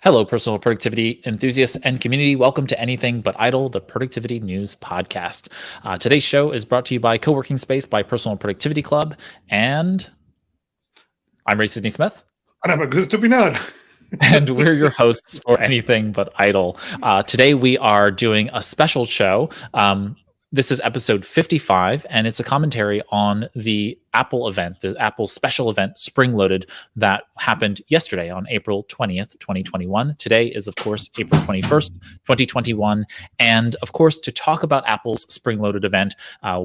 Hello, personal productivity enthusiasts and community. Welcome to Anything But Idle, the Productivity News Podcast. Today's show is brought to you by Co-working Space by Personal Productivity Club, and I'm Ray Sidney Smith. And I'm Augusto Pinal. And we're your hosts for Anything But Idle. Today we are doing a special show. This is episode 55, and it's a commentary on the Apple event, the Apple special event, Spring Loaded, that happened yesterday on April 20th, 2021. Today is, of course, April 21st, 2021. And, of course, to talk about Apple's Spring Loaded event,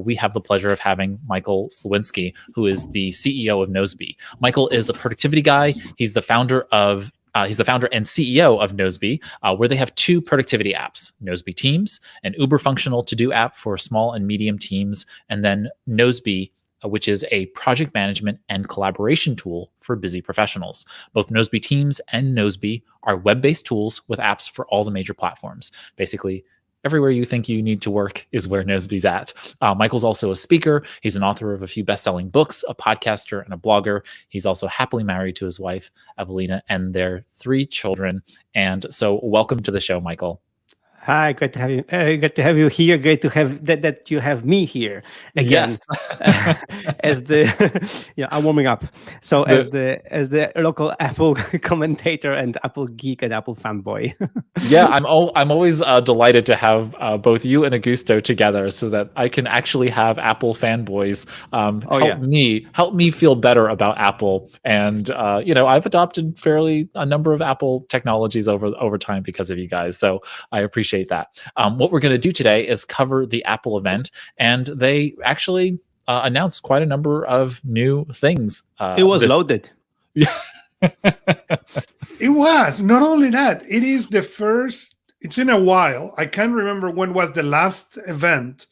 we have the pleasure of having Michael Slawinski, who is the CEO of Nozbe. Michael is a productivity guy. He's the founder and CEO of Nozbe, where they have two productivity apps, Nozbe Teams, an uber functional to-do app for small and medium teams, and then Nozbe, which is a project management and collaboration tool for busy professionals. Both Nozbe Teams and Nozbe are web-based tools with apps for all the major platforms. Basically, everywhere you think you need to work is where Nozbe's at. Michael's also a speaker. He's an author of a few best-selling books, a podcaster, and a blogger. He's also happily married to his wife, Evelina, and their 3 children. And so welcome to the show, Michael. Hi, great to have you. Great to have you here. Great to have that you have me here again. Yes. As the I'm warming up. So as the local Apple commentator and Apple geek and Apple fanboy. Yeah, I'm always delighted to have both you and Augusto together, so that I can actually have Apple fanboys help me feel better about Apple. And I've adopted a number of Apple technologies over time because of you guys. So I appreciate that. What we're going to do today is cover the Apple event, and they actually announced quite a number of new things. It was loaded. Yeah. It was. Not only that, it is the first, it's in a while. I can't remember when was the last event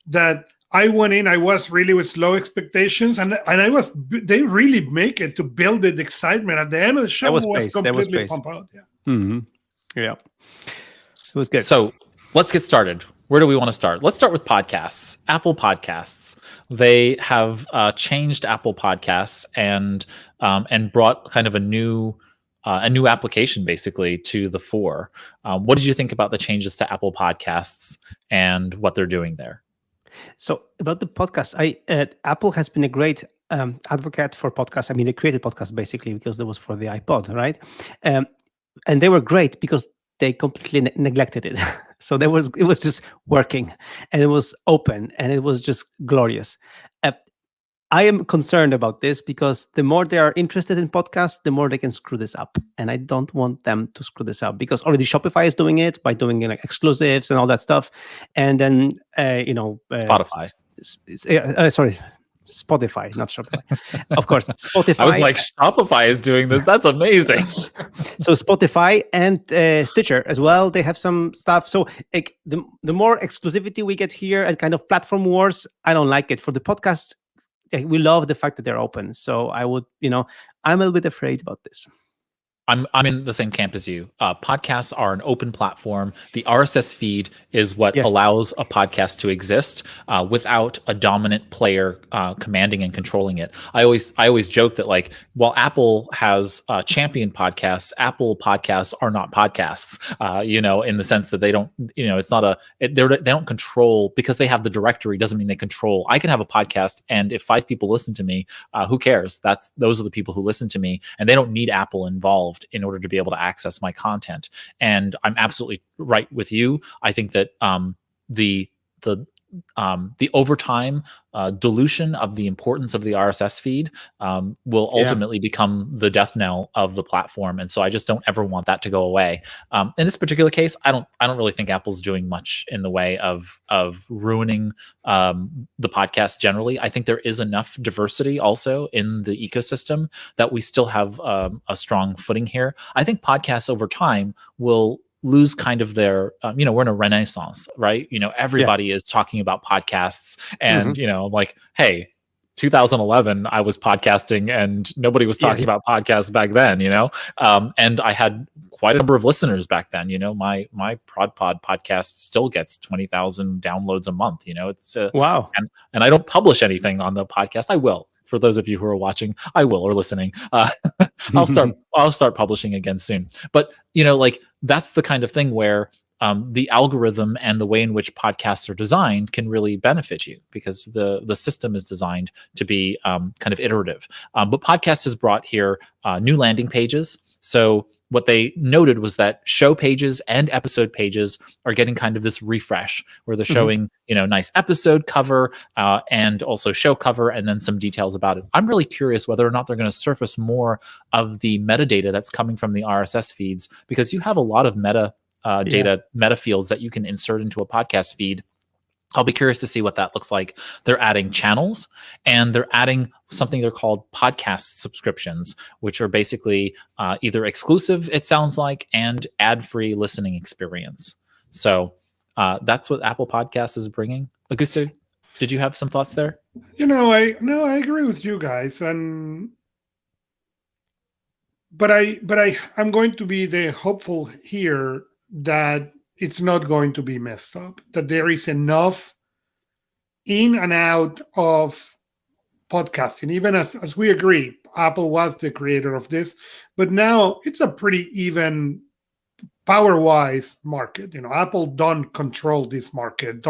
that I went in. I was really with low expectations, and they really make it to build the excitement. At the end of the show, was completely pumped out. Yeah. Mm-hmm. Yeah. It was good. So let's get started. Where do we want to start? Let's start with podcasts. Apple Podcasts. They have changed Apple Podcasts and brought kind of a new application basically to the fore. What did you think about the changes to Apple Podcasts and what they're doing there? So about the podcast, Apple has been a great advocate for podcasts. I mean, they created podcasts basically because that was for the iPod, right? And they were great because they completely neglected it. So it was just working, and it was open, and it was just glorious. I am concerned about this because the more they are interested in podcasts, the more they can screw this up. And I don't want them to screw this up because already Shopify is doing it by doing like exclusives and all that stuff. And then, Spotify, not Shopify. Of course, Spotify. I was like, Shopify is doing this. That's amazing. So Spotify and Stitcher as well, they have some stuff. So like, the more exclusivity we get here and kind of platform wars, I don't like it. For the podcasts, we love the fact that they're open. So I'm a little bit afraid about this. I'm in the same camp as you. Podcasts are an open platform. The RSS feed is what allows a podcast to exist without a dominant player commanding and controlling it. I always joke that, like, while Apple has champion podcasts, Apple podcasts are not podcasts. In the sense that they don't. It's not they don't control, because they have the directory. Doesn't mean they control. I can have a podcast, and if 5 people listen to me, who cares? Those are the people who listen to me, and they don't need Apple involved in order to be able to access my content. And I'm absolutely right with you. I think that the overtime dilution of the importance of the RSS feed will ultimately become the death knell of the platform, and so I just don't ever want that to go away. In this particular case, I don't really think Apple's doing much in the way of ruining the podcast generally. I think there is enough diversity also in the ecosystem that we still have a strong footing here. I think podcasts over time will lose kind of their, we're in a renaissance, right? Everybody is talking about podcasts, and, like, hey, 2011, I was podcasting and nobody was talking about podcasts back then, and I had quite a number of listeners back then. My ProdPod podcast still gets 20,000 downloads a month. It's wow. And I don't publish anything on the podcast. I will. For those of you who are watching, I will, or listening. I'll start publishing again soon. But like that's the kind of thing where the algorithm and the way in which podcasts are designed can really benefit you because the system is designed to be kind of iterative. But podcast has brought here new landing pages. So what they noted was that show pages and episode pages are getting kind of this refresh where they're showing, nice episode cover and also show cover and then some details about it. I'm really curious whether or not they're going to surface more of the metadata that's coming from the RSS feeds, because you have a lot of meta fields that you can insert into a podcast feed. I'll be curious to see what that looks like. They're adding channels and they're adding something they're called podcast subscriptions, which are basically either exclusive, it sounds like, and ad-free listening experience. So that's what Apple Podcasts is bringing. Augusto, did you have some thoughts there? I agree with you guys, but I'm going to be the hopeful here that it's not going to be messed up, that there is enough in and out of podcasting, even as we agree, Apple was the creator of this, but now it's a pretty even power-wise market. Apple don't control this market.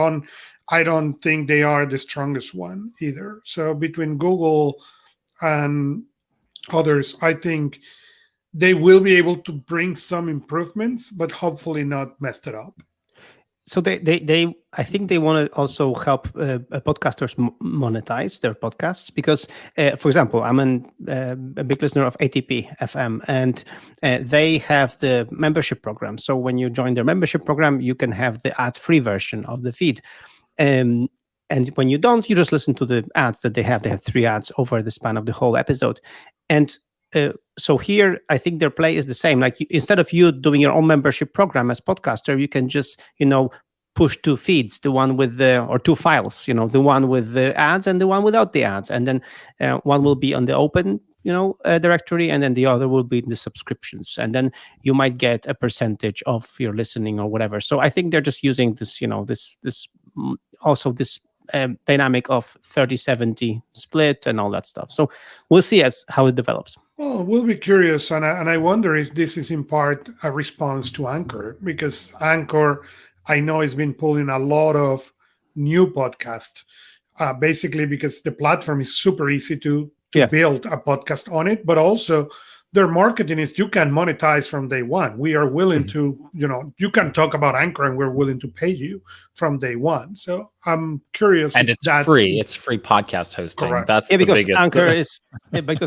I don't think they are the strongest one either. So between Google and others, I think they will be able to bring some improvements, but hopefully not messed it up. So I think they want to also help podcasters monetize their podcasts because, for example, I'm a big listener of ATP FM, and they have the membership program. So when you join their membership program, you can have the ad-free version of the feed. And when you don't, you just listen to the ads that they have. They have 3 ads over the span of the whole episode. And so here, I think their play is the same. Like instead of you doing your own membership program as podcaster, you can just, push 2 feeds, the one with or 2 files, the one with the ads and the one without the ads. And then one will be on the open, directory, and then the other will be in the subscriptions. And then you might get a percentage of your listening or whatever. So I think they're just using this, this dynamic of 30-70 split and all that stuff. So we'll see how it develops. Well, we'll be curious, and I wonder if this is in part a response to Anchor, because Anchor, I know, has been pulling a lot of new podcasts, basically because the platform is super easy to build a podcast on it, but also their marketing is you can monetize from day one. We are willing to, you can talk about Anchor and we're willing to pay you from day one. So I'm curious. And it's free. It's free podcast hosting. Correct. That's because the biggest.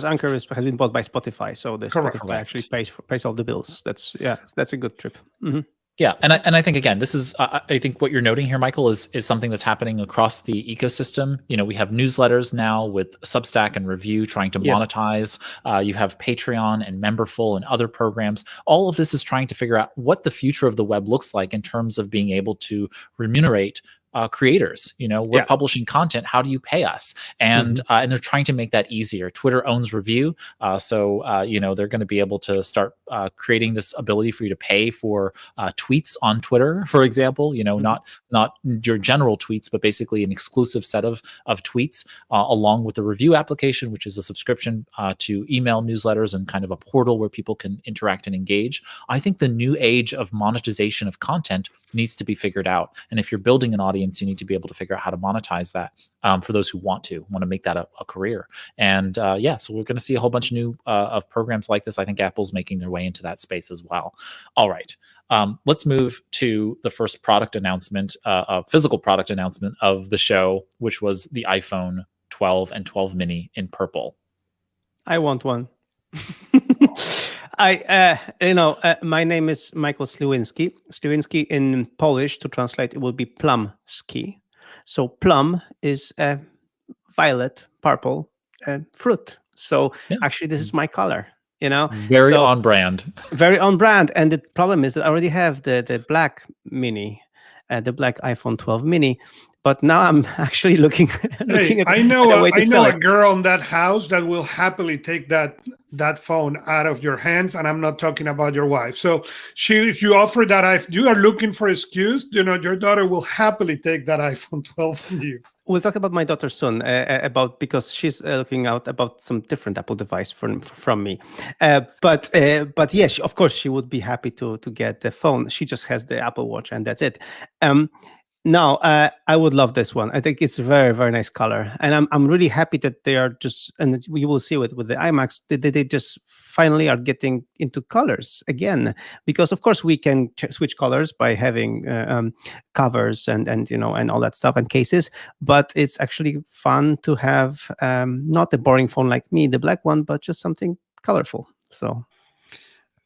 Anchor has been bought by Spotify. So the Spotify actually pays all the bills. That's a good trip. Mm-hmm. Yeah, and I think again, this is I think what you're noting here, Michael, is something that's happening across the ecosystem. We have newsletters now with Substack and Review trying to monetize. You have Patreon and Memberful and other programs. All of this is trying to figure out what the future of the web looks like in terms of being able to remunerate creators. We're publishing content. How do you pay us? And and they're trying to make that easier. Twitter owns Review, so they're going to be able to start creating this ability for you to pay for tweets on Twitter, for example. Not your general tweets, but basically an exclusive set of tweets along with the Review application, which is a subscription to email newsletters and kind of a portal where people can interact and engage. I think the new age of monetization of content needs to be figured out. And if you're building an audience, you need to be able to figure out how to monetize that for those who want to make that a career. And so we're going to see a whole bunch of new of programs like this. I think Apple's making their way into that space as well. All right. Let's move to the first product announcement, physical product announcement of the show, which was the iPhone 12 and 12 mini in purple. I want one. My name is Michael Sliwinski. Sliwinski in Polish, to translate, it will be plumski. So plum is a violet, purple fruit. So actually, this is my color. Very on brand. Very on brand. And the problem is that I already have the black mini, the black iPhone 12 mini. But now I'm actually looking at I know a girl in that house that will happily take that phone out of your hands, and I'm not talking about your wife. So if you offer that, if you are looking for excuse, your daughter will happily take that iPhone 12 from you. we'll talk about my daughter soon because she's looking out about some different Apple device from me. But yes, of course she would be happy to get the phone. She just has the Apple Watch and that's it. No, I would love this one. I think it's a very, very nice color, and I'm really happy that they are just, and you will see it with the iMacs, they just finally are getting into colors again. Because of course we can switch colors by having covers and and all that stuff and cases, but it's actually fun to have not a boring phone like me, the black one, but just something colorful. So.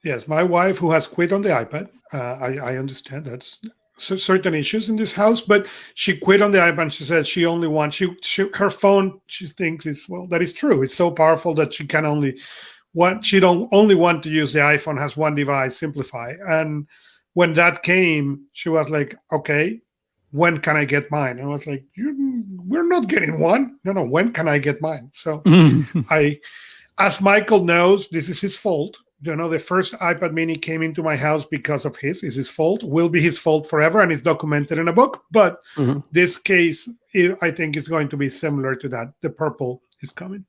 Yes, my wife, who has quit on the iPad, I understand that's certain issues in this house, but she quit on the iPad. She said she only wants her phone. She thinks that is true. It's so powerful that she can only want to use the iPhone, has one device, Simplify. And when that came, she was like, okay, when can I get mine? And I was like, we're not getting one. No, when can I get mine? So as Michael knows, this is his fault. The first iPad mini came into my house because of is his fault, will be his fault forever, and it's documented in a book. But this case, I think, is going to be similar to that. The purple is coming.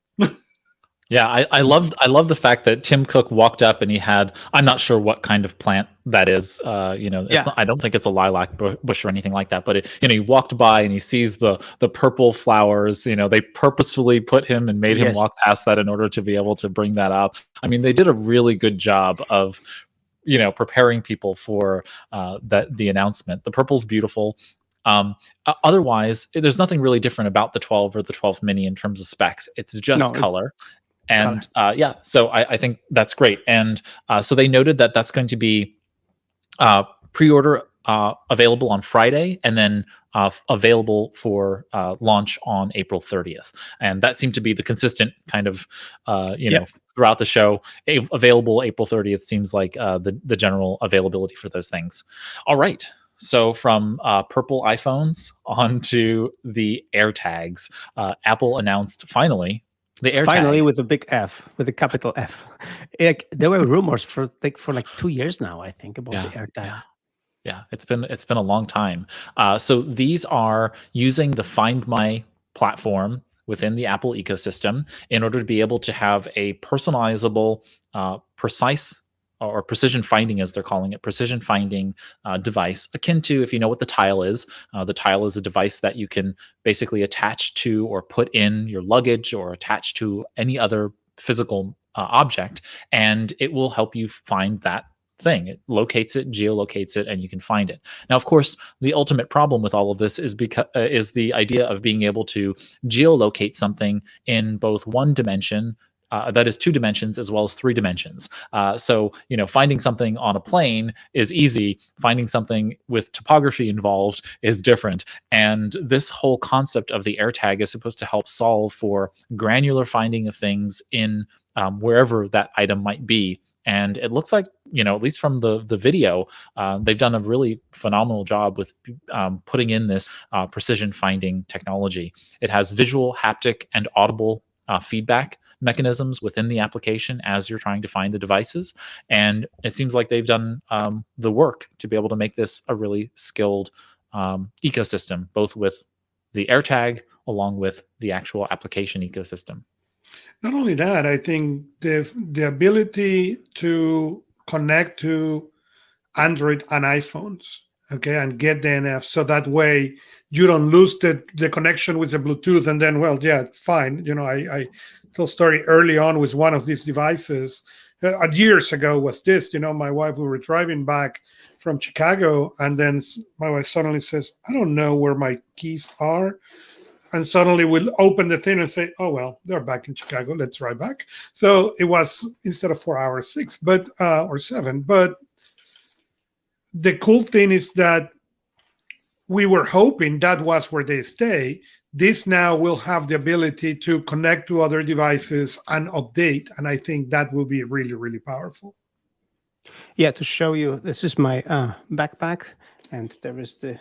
Yeah, I love the fact that Tim Cook walked up and he had, I'm not sure what kind of plant that is. It's not, I don't think it's a lilac bush or anything like that. But he walked by and he sees the purple flowers. They purposefully put him and made him walk past that in order to be able to bring that up. I mean, they did a really good job of preparing people for the announcement. The purple's beautiful. Otherwise, there's nothing really different about the 12 or the 12 mini in terms of specs. It's just color. And so I think that's great. And so they noted that that's going to be pre-order available on Friday, and then available for launch on April 30th. And that seemed to be the consistent kind of, throughout the show. Available April 30th seems like the general availability for those things. All right. So from purple iPhones onto the AirTags, Apple announced finally the AirTag. Finally, with a big F, with a capital F. There were rumors for 2 years now, I think, about the AirTags. Yeah, it's been a long time. So these are using the Find My platform within the Apple ecosystem in order to be able to have a personalizable, precise, or precision finding, as they're calling it, precision finding device, akin to, if you know what the Tile is. The Tile is a device that you can basically attach to or put in your luggage or attach to any other physical object, and it will help you find that thing. It locates it, geolocates it, and you can find it. Now, of course, the ultimate problem with all of this is the idea of being able to geolocate something in both one dimension, that is 2 dimensions, as well as 3 dimensions. So finding something on a plane is easy. Finding something with topography involved is different. And this whole concept of the AirTag is supposed to help solve for granular finding of things in wherever that item might be. And it looks like, at least from the video, they've done a really phenomenal job with putting in this precision finding technology. It has visual, haptic, and audible feedback mechanisms within the application as you're trying to find the devices. And it seems like they've done the work to be able to make this a really skilled ecosystem, both with the AirTag along with the actual application ecosystem. Not only that, I think the ability to connect to Android and iPhones, okay, and get the NF, so that way you don't lose the connection with the Bluetooth, and then, fine. I told a story early on with one of these devices. Years ago was this, my wife, we were driving back from Chicago, and then my wife suddenly says, I don't know where my keys are. And suddenly we'll open the thing and say, oh, well, they're back in Chicago. Let's drive back. So it was, instead of 4 hours, 6, or 7. But the cool thing is that we were hoping that was where they stay. This now will have the ability to connect to other devices and update. And I think that will be really, really powerful. Yeah, to show you, this is my backpack. And there is the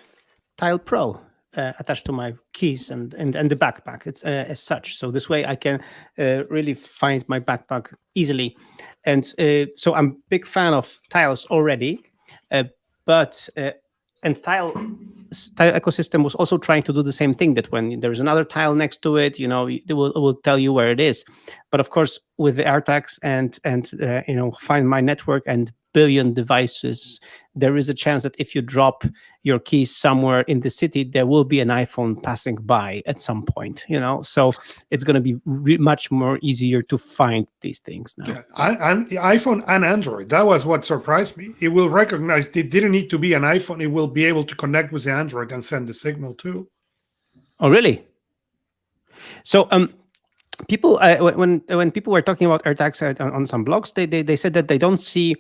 Tile Pro attached to my keys and the backpack. It's as such. So this way I can really find my backpack easily. And so I'm a big fan of Tiles already. And Tile tile ecosystem was also trying to do the same thing. That when there's another tile next to it, it will tell you where it is. But of course, with the AirTags and Find My Network and billion devices, there is a chance that if you drop your keys somewhere in the city, there will be an iPhone passing by at some point. So it's going to be much more easier to find these things now. Yeah. And the iPhone and Android, that was what surprised me. It will recognize it didn't need to be an iPhone. It will be able to connect with the Android and send the signal too. Oh, really? So people when people were talking about AirTags on some blogs, they said that they don't see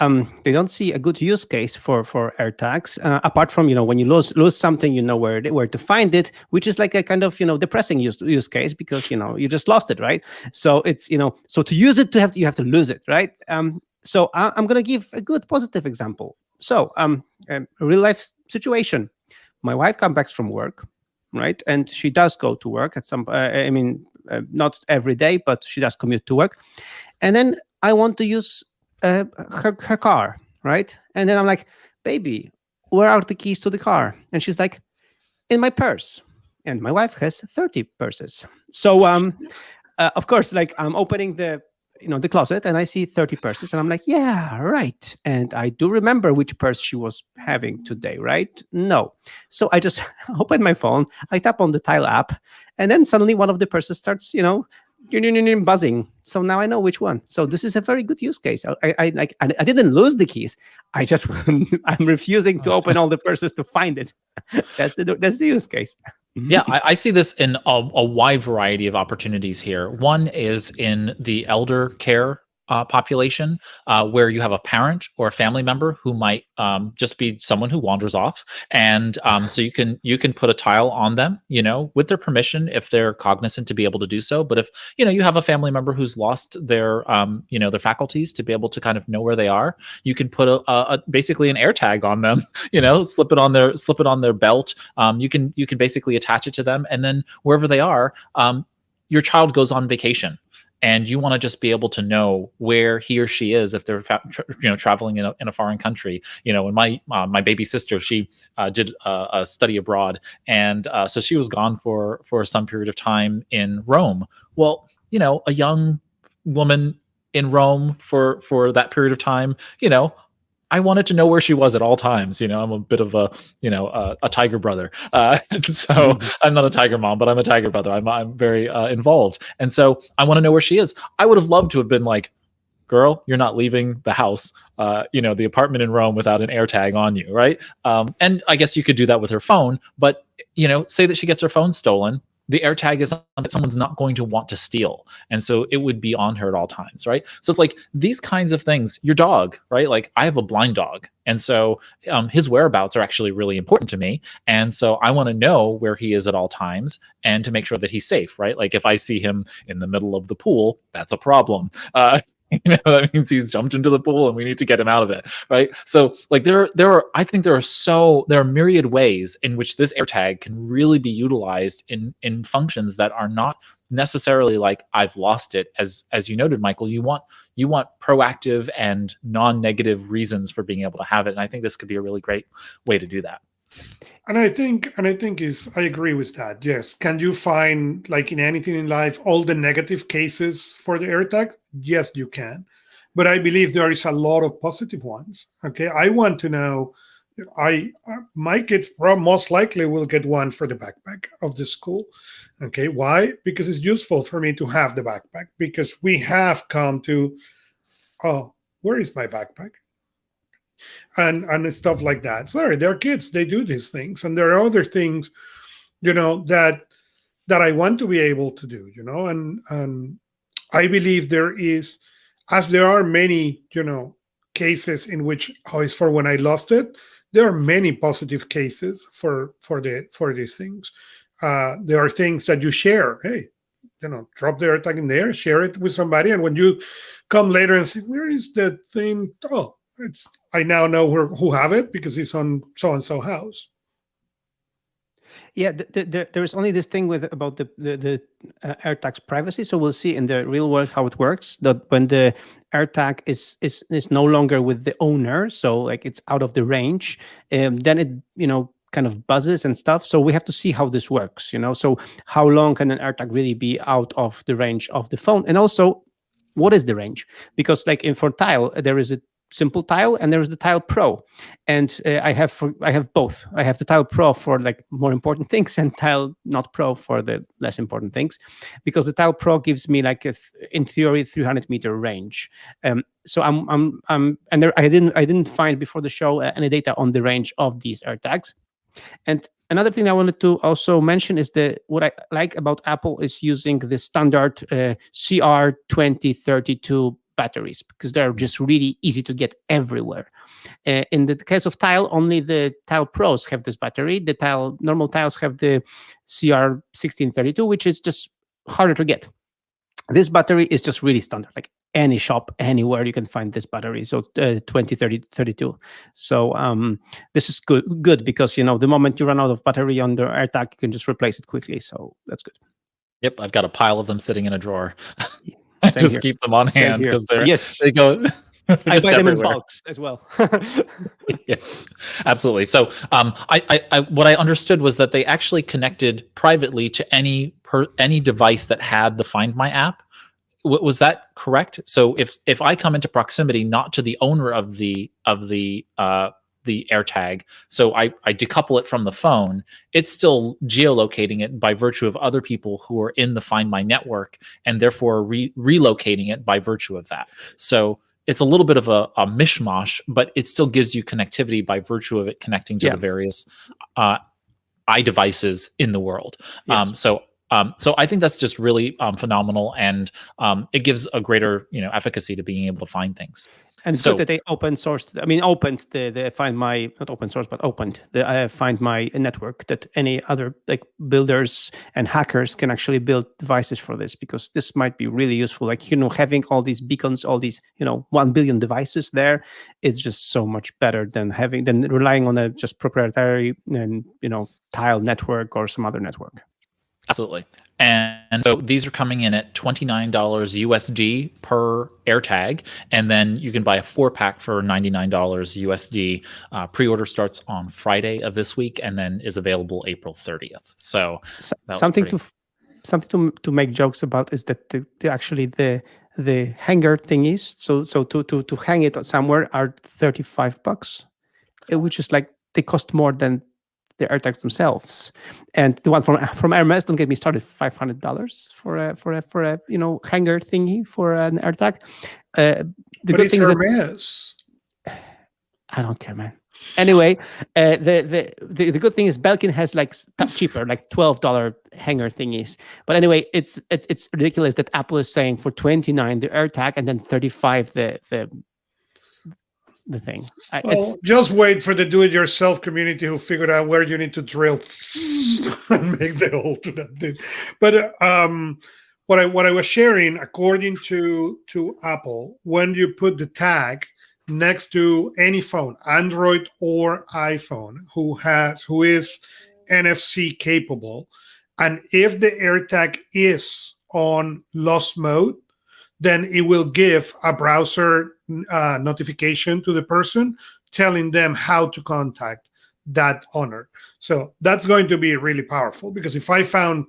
a good use case for AirTags, apart from when you lose something, where to find it, which is like a kind of depressing use case, because you just lost it, right? So it's so to use it, you have to lose it, right? So I'm gonna give a good positive example. So a real life situation. My wife comes back from work, right, and she does go to work at some. Not every day, but she does commute to work, and then I want to use her car, right? And then I'm like, baby, where are the keys to the car? And she's like, in my purse. And my wife has 30 purses. So of course, like, I'm opening the closet and I see 30 purses, and I'm like, yeah, right. And I do remember which purse she was having today, right? No. So I just open my phone, I tap on the Tile app, and then suddenly one of the purses starts, buzzing. So now I know which one. So this is a very good use case. I didn't lose the keys. I just I'm refusing to open all the purses to find it. That's the use case. Yeah, I see this in a wide variety of opportunities here. One is in the elder care population, where you have a parent or a family member who might just be someone who wanders off, and so you can put a tile on them, with their permission, if they're cognizant to be able to do so. But if you have a family member who's lost their their faculties to be able to kind of know where they are, you can put a basically an AirTag on them, slip it on their belt. You can basically attach it to them, and then wherever they are, your child goes on vacation, and you want to just be able to know where he or she is if they're traveling in a foreign country. When my baby sister, she did a study abroad, and so she was gone for some period of time in Rome. Well, a young woman in Rome for that period of time, I wanted to know where she was at all times. I'm a bit of a tiger brother. So I'm not a tiger mom, but I'm a tiger brother. I'm very involved. And so I want to know where she is. I would have loved to have been like, girl, you're not leaving the house, the apartment in Rome without an AirTag on you, right? And I guess you could do that with her phone, but, say that she gets her phone stolen. The AirTag is something that someone's not going to want to steal. And so it would be on her at all times, right? So it's like these kinds of things. Your dog, right? Like, I have a blind dog. And so his whereabouts are actually really important to me. And so I want to know where he is at all times and to make sure that he's safe, right? Like, if I see him in the middle of the pool, that's a problem. That means he's jumped into the pool and we need to get him out of it, right? So like I think there are myriad ways in which this AirTag can really be utilized in functions that are not necessarily like, I've lost it. As you noted, Michael, you want proactive and non-negative reasons for being able to have it. And I think this could be a really great way to do that. And I think I agree with that. Yes. Can you find, like in anything in life, all the negative cases for the AirTag? Yes, you can. But I believe there is a lot of positive ones. Okay. I want to know, my kids most likely will get one for the backpack of the school. Okay. Why? Because it's useful for me to have the backpack, because we have come to, oh, where is my backpack? And stuff like that. Sorry, they're kids. They do these things, and there are other things, that I want to be able to do. And I believe there is, as there are many, cases in which, for when I lost it, there are many positive cases for these things. There are things that you share. Hey, drop the AirTag in there, share it with somebody, and when you come later and say, where is that thing? Oh, I now know who have it because it's on so and so house. Yeah, there's only this thing about the AirTag's privacy. So we'll see in the real world how it works. That when the AirTag is no longer with the owner, so like it's out of the range, then it kind of buzzes and stuff. So we have to see how this works, So how long can an AirTag really be out of the range of the phone? And also, what is the range? Because like for Tile, there is a simple Tile and there's the Tile Pro, and I have both. I have the Tile Pro for like more important things and Tile not Pro for the less important things, because the Tile Pro gives me like in theory 300-meter range. So and there, I didn't find before the show any data on the range of these AirTags. And another thing I wanted to also mention is what I like about Apple is using the standard CR2032 batteries, because they're just really easy to get everywhere. In the case of Tile, only the Tile Pros have this battery. The normal Tiles have the CR1632, which is just harder to get. This battery is just really standard, like any shop, anywhere you can find this battery. So 2032. So this is good because, the moment you run out of battery on the AirTag, you can just replace it quickly. So that's good. Yep, I've got a pile of them sitting in a drawer. Same just here. keep them on hand because they go. I buy them everywhere. in bulks as well. Yeah, absolutely. So I what I understood was that they actually connected privately to any device that had the Find My app. Was that correct? So if I come into proximity not to the owner of the AirTag, so I decouple it from the phone, it's still geolocating it by virtue of other people who are in the Find My network, and therefore relocating it by virtue of that. So it's a little bit of a mishmash, but it still gives you connectivity by virtue of it connecting to the various iDevices in the world. Yes. So I think that's just really phenomenal, and it gives a greater efficacy to being able to find things. And it's good that they opened the Find My, not open source, but opened the Find My network, that any other like builders and hackers can actually build devices for this, because this might be really useful. Like, having all these beacons, all these, 1 billion devices there is just so much better than relying on a just proprietary and, Tile network or some other network. Absolutely. And so these are coming in at $29 USD per AirTag, and then you can buy a 4-pack for $99 USD. Pre-order starts on Friday of this week and then is available April 30th. So something to make jokes about is that the hanger thingies, so to hang it somewhere, are $35, which is like they cost more than the AirTags themselves. And the one from Hermes, don't get me started, $500 for a hanger thingy for an AirTag. The good thing is that I don't care, man. Anyway, the good thing is Belkin has like cheaper, like $12 hanger thingies. But anyway, it's ridiculous that Apple is saying for $29 the AirTag and then $35 the thing. Just wait for the do-it-yourself community who figured out where you need to drill and make the hole to that thing. But what I was sharing, according to Apple, when you put the tag next to any phone, Android or iPhone, who is NFC capable, and if the AirTag is on lost mode, then it will give a browser notification to the person telling them how to contact that owner. So that's going to be really powerful, because if I found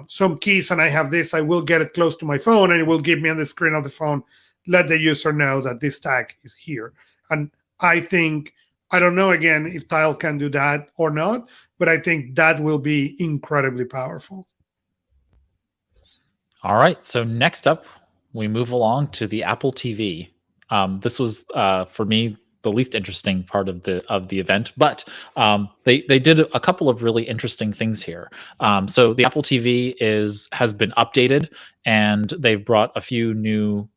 some keys and I have this, I will get it close to my phone and it will give me on the screen of the phone, let the user know that this tag is here. And I think, I don't know again if Tile can do that or not, but I think that will be incredibly powerful. All right, so next up, we move along to the Apple TV. This was for me the least interesting part of the event, but they did a couple of really interesting things here. So the Apple TV has been updated, and they've brought a few new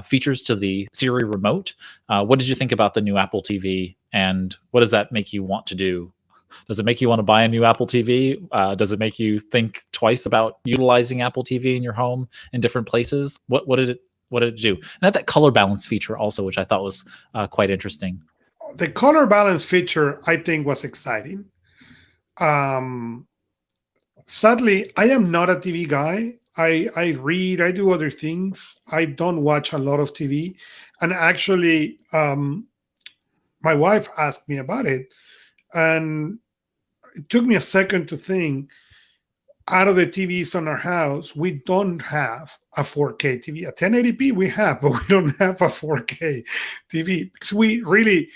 features to the Siri remote. What did you think about the new Apple TV, and what does that make you want to do? Does it make you want to buy a new Apple TV? Does it make you think twice about utilizing Apple TV in your home in different places? What did it do? And it had that color balance feature also, which I thought was quite interesting. The color balance feature, I think, was exciting. Sadly, I am not a TV guy. I read, I do other things. I don't watch a lot of TV. And actually, my wife asked me about it. And it took me a second to think. Out of the TVs on our house, we don't have a 4K TV. A 1080p we have, but we don't have a 4K TV because we really,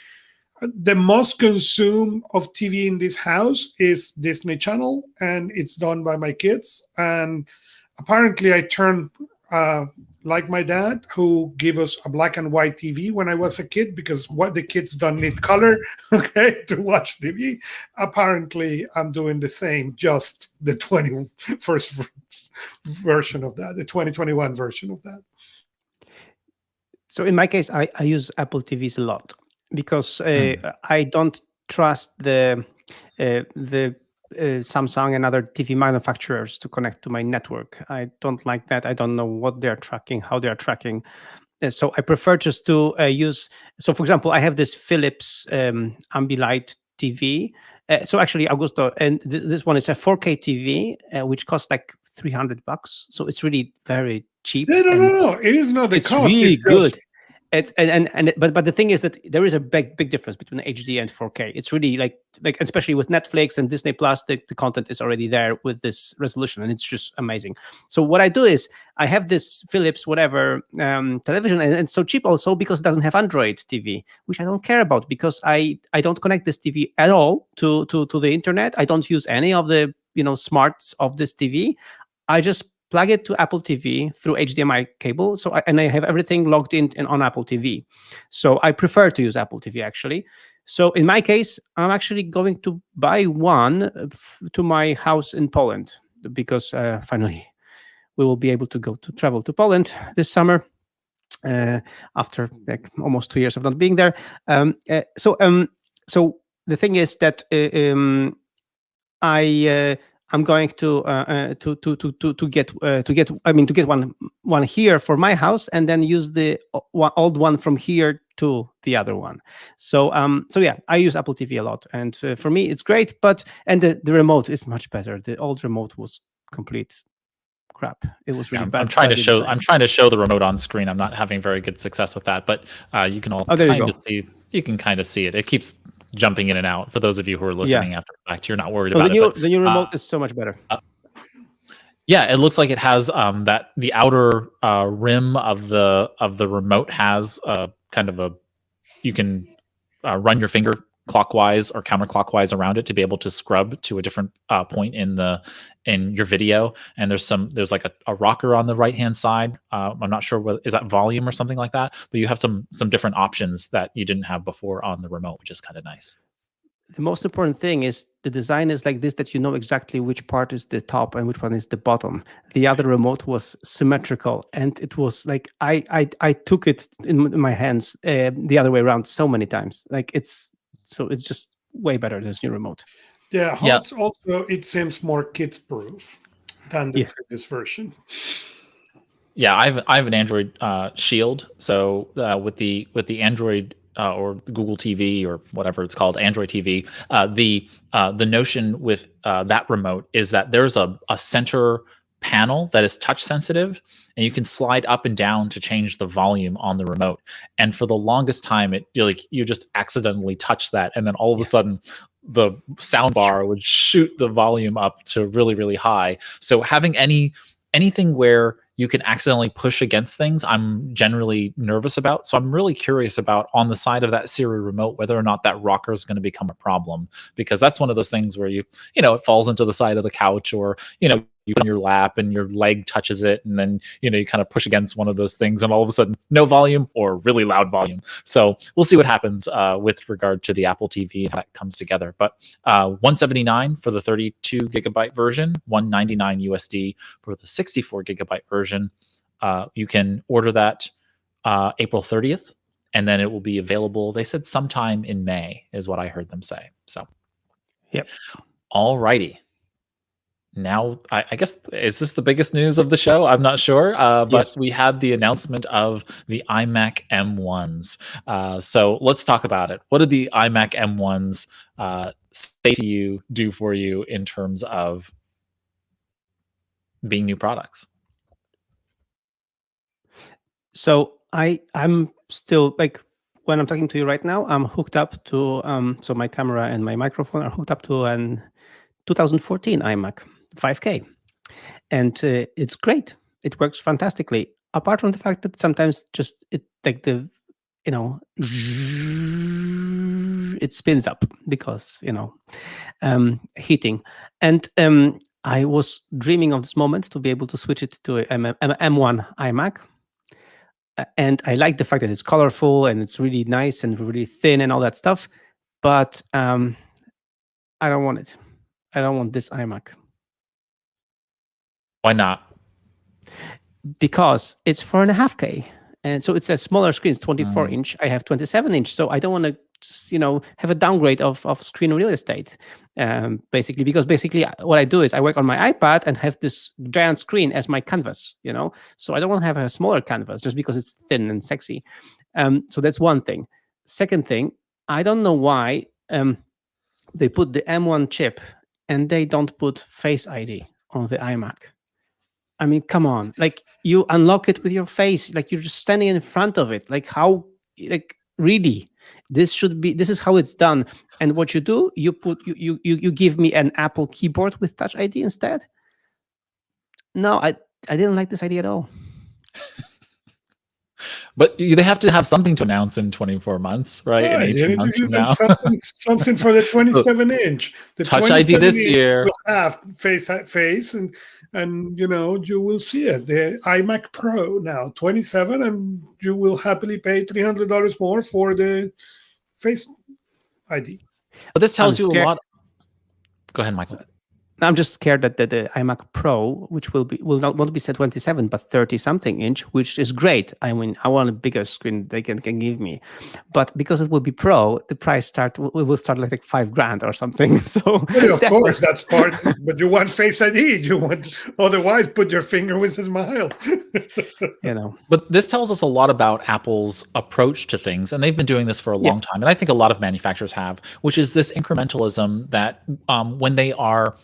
the most consumed of TV in this house is Disney Channel, and it's done by my kids. And apparently, I turned like my dad, who gave us a black and white TV when I was a kid, because what the kids don't need color, okay, to watch TV. Apparently, I'm doing the same, just the 21st version of that, the 2021 version of that. So in my case, I use Apple TVs a lot because I don't trust the Samsung and other TV manufacturers to connect to my network. I don't like that. I don't know what they're tracking, how they're tracking. So I prefer just to use. So for example, I have this Philips Ambilight TV. So actually, Augusto, and this one is a 4K TV, which costs like $300. So it's really very cheap. No. It is not the it's cost. Really it's good. It's but the thing is that there is a big difference between HD and 4K. It's really like especially with Netflix and Disney Plus, the content is already there with this resolution, and it's just amazing. So what I do is I have this Philips whatever television, and it's so cheap also because it doesn't have Android TV, which I don't care about because I don't connect this TV at all to the internet. I don't use any of the smarts of this TV. I just plug it to Apple TV through HDMI cable. So I have everything logged in on Apple TV. So I prefer to use Apple TV actually. So in my case, I'm actually going to buy one to my house in Poland because finally we will be able to travel to Poland this summer after like almost 2 years of not being there. So the thing is that I'm going to get one here for my house, and then use the old one from here to the other one. So yeah, I use Apple TV a lot, and for me it's great. But the remote is much better. The old remote was complete crap. It was really bad. I'm trying to show the remote on screen. I'm not having very good success with that, but you can all kind of see. You can kind of see it. It keeps jumping in and out. For those of you who are listening after the fact, you're not worried about it. The new remote is so much better. Yeah, it looks like it has that the outer rim of the remote has kind of you can run your finger clockwise or counterclockwise around it to be able to scrub to a different point in your video. And there's like a rocker on the right hand side. I'm not sure what is that volume or something like that, but you have some different options that you didn't have before on the remote, which is kind of nice. The most important thing is the design is like this, that you know exactly which part is the top and which one is the bottom. The other remote was symmetrical, and it was like I took it in my hands the other way around so many times. Like it's just way better, this new remote. Yeah. Also, it seems more kids-proof than the previous version. Yeah, I have an Android Shield. So with the Android or Google TV or whatever it's called, Android TV, the notion with that remote is that there's a center panel that is touch sensitive, and you can slide up and down to change the volume on the remote. And for the longest time, you just accidentally touch that, and then all of a sudden the sound bar would shoot the volume up to really, really high. So having anything where you can accidentally push against things, I'm generally nervous about. So I'm really curious about, on the side of that Siri remote, whether or not that rocker is going to become a problem, because that's one of those things where it falls into the side of the couch, or you on your lap and your leg touches it, and then you kind of push against one of those things, and all of a sudden no volume or really loud volume. So we'll see what happens with regard to the Apple TV and how that comes together. But $179 for the 32 gigabyte version, $199 USD for the 64 gigabyte version. You can order that April 30th, and then it will be available, they said, sometime in May is what I heard them say. So yep. All righty. Now, I guess, is this the biggest news of the show? I'm not sure, but we had the announcement of the iMac M1s. So let's talk about it. What did the iMac M1s say to you, do for you in terms of being new products? So I'm still like, when I'm talking to you right now, I'm hooked up to so my camera and my microphone are hooked up to an 2014 iMac 5K, and it's great. It works fantastically. Apart from the fact that sometimes just it like the it spins up because heating, and I was dreaming of this moment to be able to switch it to a M1 iMac. And I like the fact that it's colorful and it's really nice and really thin and all that stuff. But I don't want it. I don't want this iMac. Why not? Because it's 4.5K. And so it's a smaller screen. It's 24 inch. I have 27 inch. So I don't want to, have a downgrade of screen real estate. Basically, because what I do is I work on my iPad and have this giant screen as my canvas, So I don't want to have a smaller canvas just because it's thin and sexy. So that's one thing. Second thing, I don't know why they put the M1 chip and they don't put Face ID on the iMac. I mean, come on! Like you unlock it with your face, like you're just standing in front of it. Like how? Like really? This is how it's done. And what you do, you give me an Apple keyboard with Touch ID instead. No, I didn't like this idea at all. But they have to have something to announce in 24 months, right? In 18 months from now. Something for the 27 inch. The Touch ID this year will have face and you will see it. The iMac Pro now 27, and you will happily pay $300 more for the Face ID. But this tells you a lot. Go ahead, Michael. I'm just scared that the iMac Pro, which won't be 27 but 30 something inch, which is great. I mean, I want a bigger screen they can give me, but because it will be Pro, the price will start like $5,000 or something. So well, of course that's part. But you want Face ID. You want otherwise put your finger with a smile. But this tells us a lot about Apple's approach to things, and they've been doing this for a long time, and I think a lot of manufacturers have, which is this incrementalism that when they are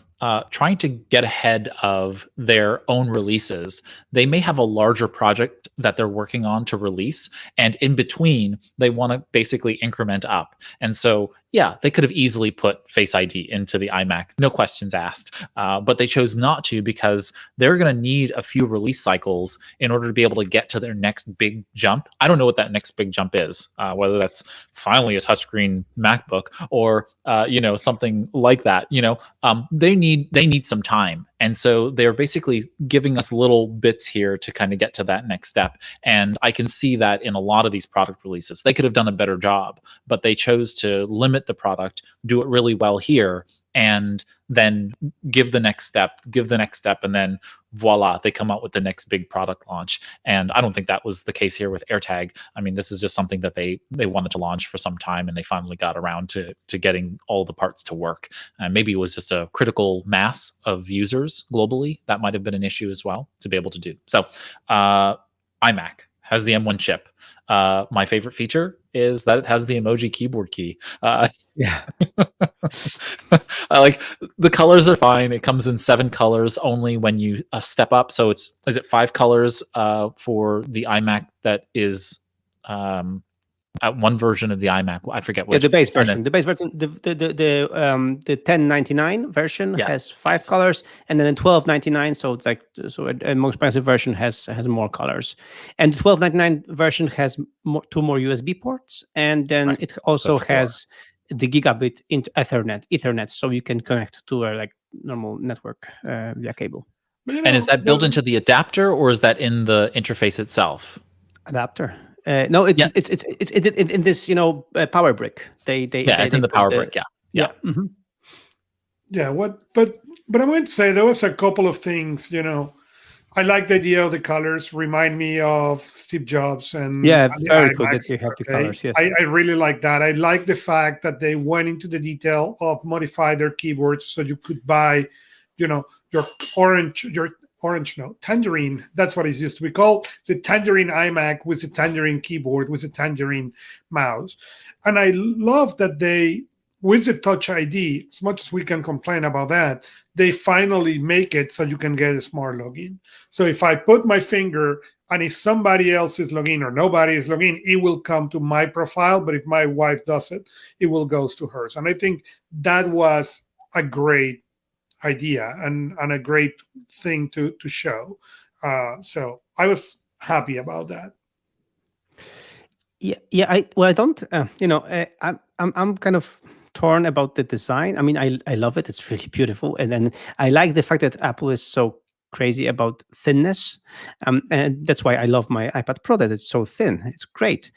trying to get ahead of their own releases, they may have a larger project that they're working on to release, and in between they want to basically increment up. And so they could have easily put Face ID into the iMac, no questions asked, but they chose not to because they're going to need a few release cycles in order to be able to get to their next big jump. I don't know what that next big jump is, whether that's finally a touchscreen MacBook or something like that. They need some time, and so they're basically giving us little bits here to kind of get to that next step. And I can see that in a lot of these product releases. They could have done a better job, but they chose to limit the product, do it really well here, and then give the next step, and then voila, they come out with the next big product launch. And I don't think that was the case here with AirTag. I mean, this is just something that they wanted to launch for some time, and they finally got around to getting all the parts to work. And maybe it was just a critical mass of users globally. That might have been an issue as well to be able to do. So iMac has the M1 chip. My favorite feature is that it has the emoji keyboard key. I like the colors are fine. It comes in 7 colors only when you step up. So is it 5 colors for the iMac that is at one version of the iMac? I forget which. The base version. The base version, the 1099 version has 5 colors, and then the 1299. So it's like a more expensive version has more colors, and the 1299 version has 2 more USB ports, and then it also has the gigabit into Ethernet, so you can connect to a normal network via cable. And is that built into the adapter, or is that in the interface itself? Adapter. No, it's in this power brick. It's in the power brick. Yeah. Mm-hmm. Yeah. But I might say there was a couple of things. I like the idea of the colors. Remind me of Steve Jobs and very good that you have the colors. Yes, I really like that. I like the fact that they went into the detail of modify their keyboards so you could buy, your tangerine. That's what it used to be called, the tangerine iMac with the tangerine keyboard with the tangerine mouse. And I love that they with the Touch ID, as much as we can complain about that, they finally make it so you can get a smart login. So if I put my finger and if somebody else is logging or nobody is logging, it will come to my profile. But if my wife does it, it will go to hers. And I think that was a great idea and a great thing to show. So I was happy about that. Yeah. I don't. I'm kind of torn about the design. I mean, I love it. It's really beautiful, and then I like the fact that Apple is so crazy about thinness, and that's why I love my iPad Pro. That it's so thin. It's great,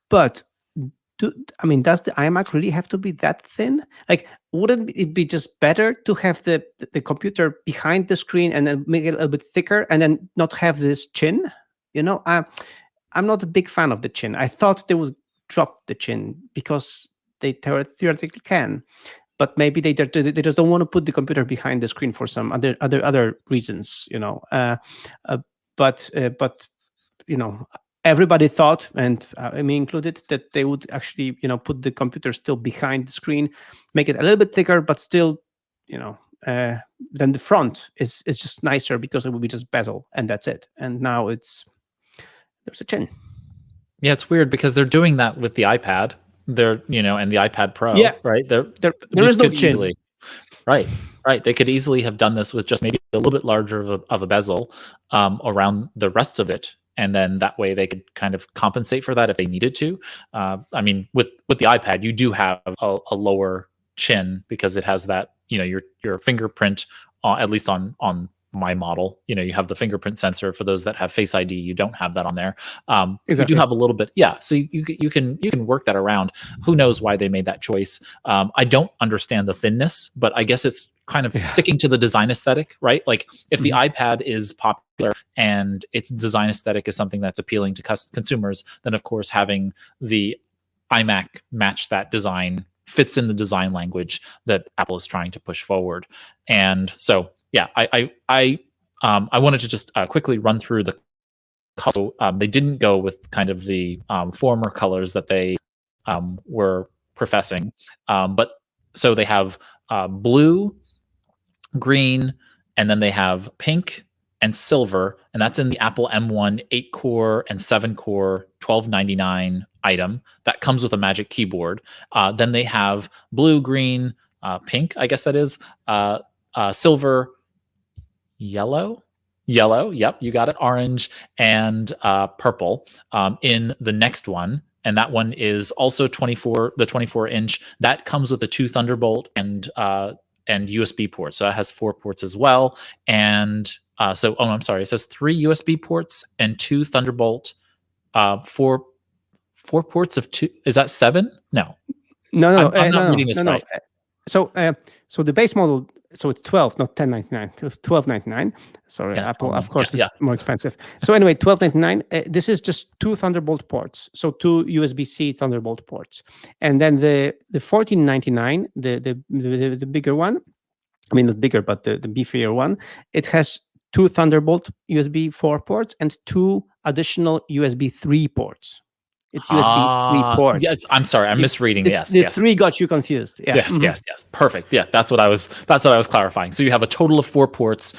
but does the iMac really have to be that thin? Like, wouldn't it be just better to have the computer behind the screen and then make it a little bit thicker, and then not have this chin? I'm not a big fan of the chin. I thought they would drop the chin because they theoretically can, but maybe they just don't want to put the computer behind the screen for some other reasons, But everybody thought, and me included, that they would actually put the computer still behind the screen, make it a little bit thicker, but still then the front is just nicer because it will be just bezel and that's it. And now there's a chin. Yeah, it's weird because they're doing that with the iPad. They're and the iPad Pro. Yeah, right. There is no chin. Easily, right. They could easily have done this with just maybe a little bit larger of a bezel around the rest of it, and then that way they could kind of compensate for that if they needed to. I mean, with the iPad, you do have a lower chin because it has that your fingerprint, at least on my model, you have the fingerprint sensor. For those that have Face ID, you don't have that on there. Exactly. You do have a little bit, so you can work that around. Who knows why they made that choice? I don't understand the thinness, but I guess it's kind of sticking to the design aesthetic, right? Like if the iPad is popular and its design aesthetic is something that's appealing to consumers, then of course having the iMac match that design fits in the design language that Apple is trying to push forward. And so I wanted to just quickly run through the color. They didn't go with kind of the former colors that they were professing, but so they have blue, green, and then they have pink and silver, and that's in the Apple M1 8-core and 7-core $1299 item that comes with a Magic Keyboard. Then they have blue, green, pink, I guess that is, silver, yellow, yep, you got it, orange, and purple in the next one. And that one is also the 24-inch. That comes with a 2 Thunderbolt and USB ports. So that has 4 ports as well. And I'm sorry, it says 3 USB ports and 2 Thunderbolt, 4 ports of 2. Is that 7? No. I'm not reading this right. So the base model, so it's 12, not 1099. It was 1299. Sorry, Apple, of course, it's more expensive. So anyway, 1299. This is just 2 Thunderbolt ports, so 2 USB-C Thunderbolt ports, and then the 1499, the bigger one. I mean, not bigger, but the beefier one. It has 2 Thunderbolt USB 4 ports and 2 additional USB 3 ports. It's USB 3 ports. Yes, I'm sorry, I'm misreading. The 3 got you confused. Yeah. Yes. Perfect. Yeah, that's what I was clarifying. So you have a total of 4 ports,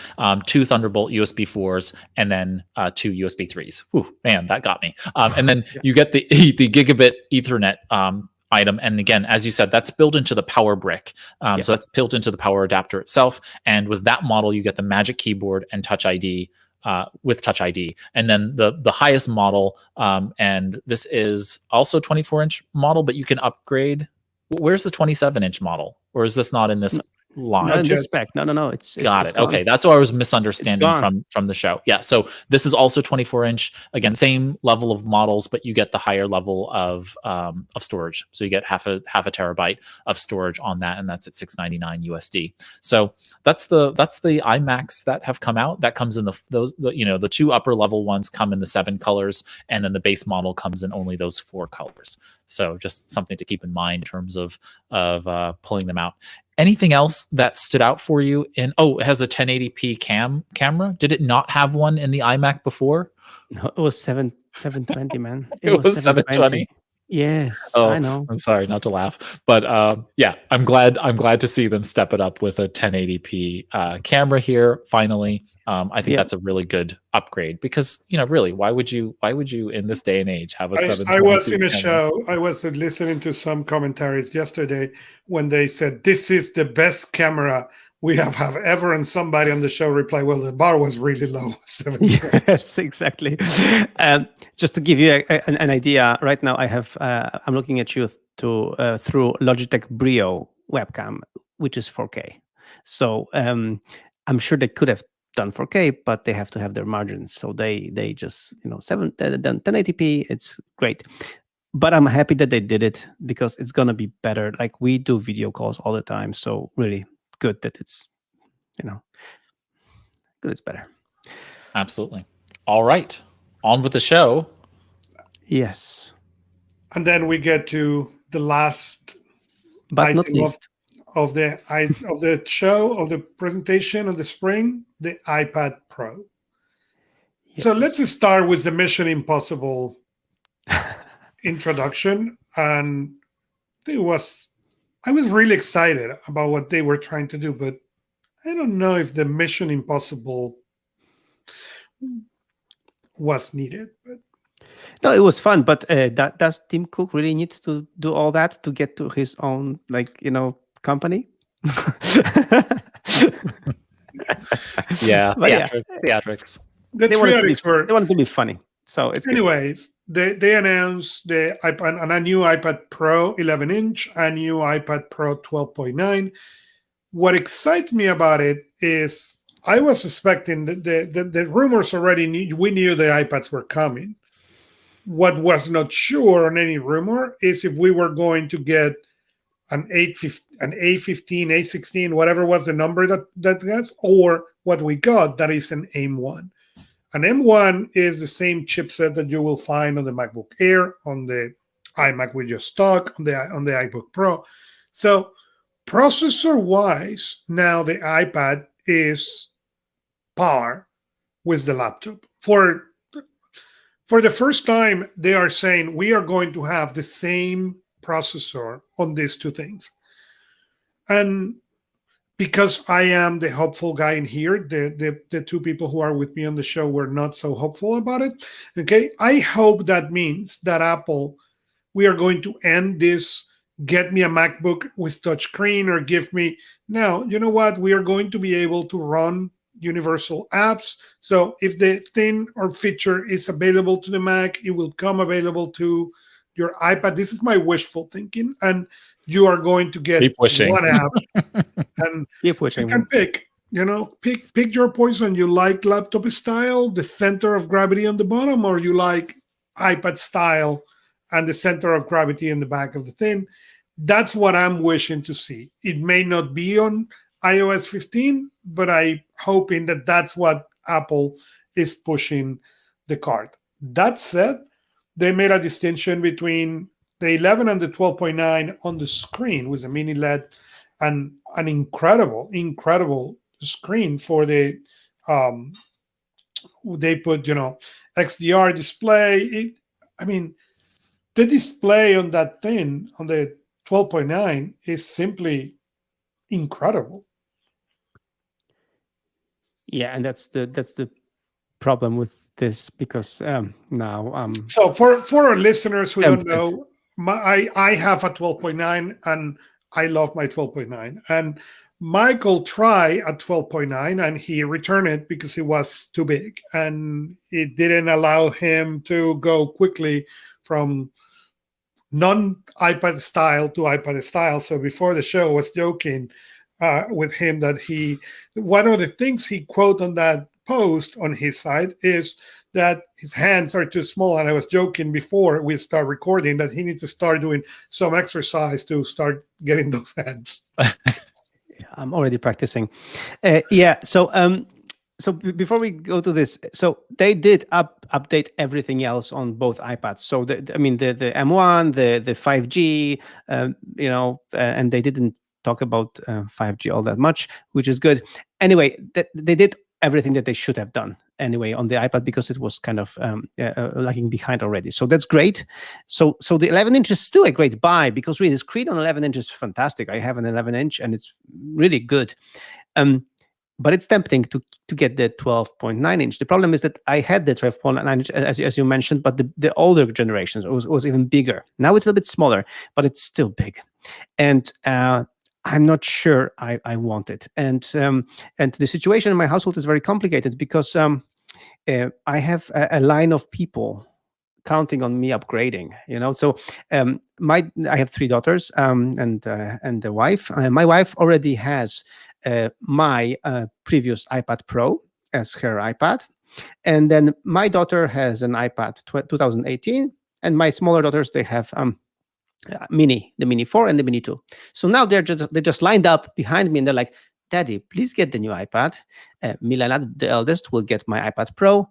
2 Thunderbolt USB 4s, and then 2 USB 3s. Ooh, man, that got me. And then you get the gigabit Ethernet item, and again, as you said, that's built into the power brick. So that's built into the power adapter itself. And with that model, you get the Magic Keyboard and Touch ID. With Touch ID, and then the highest model, and this is also 24-inch model, but you can upgrade. Where's the 27-inch model, or is this not in this line? Not in this spec. No. It's got it. Okay, that's what I was misunderstanding from the show. Yeah, so this is also 24-inch. Again, same level of models, but you get the higher level of storage. So you get half a terabyte of storage on that, and that's at $699 USD. So that's the iMacs that have come out. That comes in the 2 upper level ones come in the 7 colors, and then the base model comes in only those 4 colors. So just something to keep in mind in terms of pulling them out. Anything else that stood out for you? It has a 1080p camera. Did it not have one in the iMac before? No, it was 720, man. It was 720. Yes, Oh, I know. I'm sorry, not to laugh, but yeah, I'm glad to see them step it up with a 1080p camera here. Finally, I think Yeah. that's a really good upgrade because really, why would you in this day and age have a I was 720p in a camera? show. I was listening to some commentaries yesterday when they said this is the best camera we have ever, and somebody on the show replied, "Well, the bar was really low, 720." Yes, exactly. Just to give you an idea, right now I have I'm looking at you through Logitech Brio webcam, which is 4K. So I'm sure they could have done 4K, but they have to have their margins. So they just 1080p. It's great. But I'm happy that they did it because it's gonna be better. Like we do video calls all the time, so really good that it's good. It's better. Absolutely. All right, on with the show. Yes, And then we get to the last but not item least. of the show, of the presentation of the spring, the iPad Pro. Yes. So let's start with the Mission Impossible introduction. And I was really excited about what they were trying to do, but I don't know if the Mission Impossible was needed. But No, it was fun, but does Tim Cook really need to do all that to get to his own, company? Yeah, But yeah, theatrics. the they wanted theatrics to be funny, so it's good. anyways, they announced the iPad and a new iPad Pro 11-inch, a new iPad Pro 12.9. What excites me about it is I was expecting the rumors already. We knew the iPads were coming. What was not sure on any rumor is if we were going to get an A15, A16, whatever was the number that gets, or what we got, that is an M1. An M1 is the same chipset that you will find on the MacBook Air, on the iMac we just talked, on the iBook Pro. So processor-wise, now the iPad is par with the laptop. For the first time, they are saying we are going to have the same processor on these two things. And because I am the hopeful guy in here, the two people who are with me on the show were not so hopeful about it. Okay, I hope that means that Apple, we are going to end this get me a MacBook with touchscreen or give me. Now, you know what? We are going to be able to run universal apps. So if the thing or feature is available to the Mac, it will come available to your iPad. This is my wishful thinking. And you are going to get one app and keep pushing. you can pick your poison. You like laptop style, the center of gravity on the bottom, or you like iPad style and the center of gravity in the back of the thing. That's what I'm wishing to see. It may not be on iOS 15, but I'm hoping that that's what Apple is pushing the cart. That said, they made a distinction between the 11 and the 12.9 on the screen with a mini LED and an incredible screen for the they put XDR display. The display on that thing on the 12.9 is simply incredible. Yeah, and that's the problem with this, because now so for our listeners who don't know, I have a 12.9 and I love my 12.9, and Michael tried a 12.9 and he returned it because it was too big and it didn't allow him to go quickly from non-iPad style to iPad style. So before the show, I was joking with him that one of the things he quote on that post on his side is that his hands are too small. And I was joking before we start recording that he needs to start doing some exercise to start getting those hands. I'm already practicing. So before we go to this, so they did update everything else on both iPads. So the M1, the 5G, and they didn't talk about 5G all that much, which is good. Anyway, they did everything that they should have done anyway on the iPad, because it was kind of lagging behind already. So that's great. So the 11-inch is still a great buy, because really the screen on 11-inch is fantastic. I have an 11-inch and it's really good. But it's tempting to get the 12.9-inch. The problem is that I had the 12.9-inch, as you mentioned, but the older generations was even bigger. Now it's a little bit smaller, but it's still big. And I'm not sure I want it. And the situation in my household is very complicated, because I have a line of people counting on me upgrading. So I have 3 daughters and a wife. My wife already has my previous iPad Pro as her iPad, and then my daughter has an iPad 2018, and my smaller daughters, they have the Mini 4 and the Mini 2. So now they're just lined up behind me, and they're like, Daddy, please get the new iPad. Milena, the eldest, will get my iPad Pro.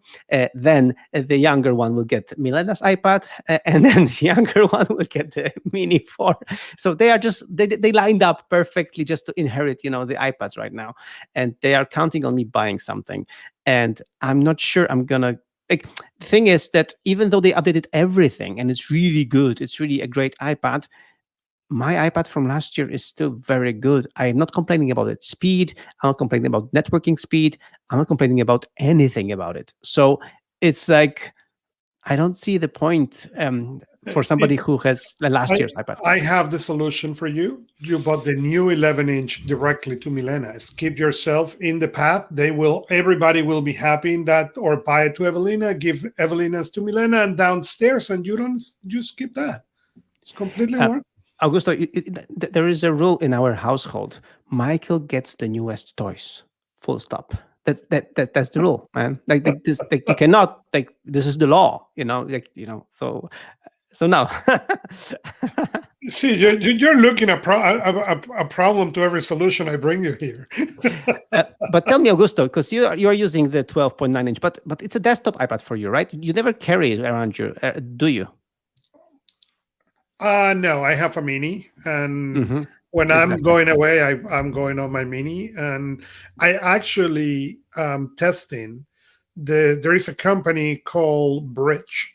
Then the younger one will get Milena's iPad, and then the younger one will get the Mini 4. So they are they lined up perfectly just to inherit, the iPads right now, and they are counting on me buying something. And I'm not sure I'm gonna. The thing is that even though they updated everything and it's really good, it's really a great iPad, my iPad from last year is still very good. I'm not complaining about its speed. I'm not complaining about networking speed. I'm not complaining about anything about it. So it's like, I don't see the point for somebody who has last year's iPad. I have the solution for you. You bought the new 11-inch directly to Milena's. Keep yourself in the path. Everybody will be happy in that, or buy it to Evelina, give Evelina's to Milena, and downstairs, and you don't just skip that. It's completely work. Augusto, there is a rule in our household. Michael gets the newest toys. Full stop. That's the rule, man. Like this, you cannot, this is the law, So no. See, you're looking a problem to every solution I bring you here. But tell me, Augusto, because you are using the 12.9-inch, but it's a desktop iPad for you, right? You never carry it around you, do you? No, I have a Mini, and when I'm going away, I'm going on my Mini, and I actually testing. There is a company called Bridge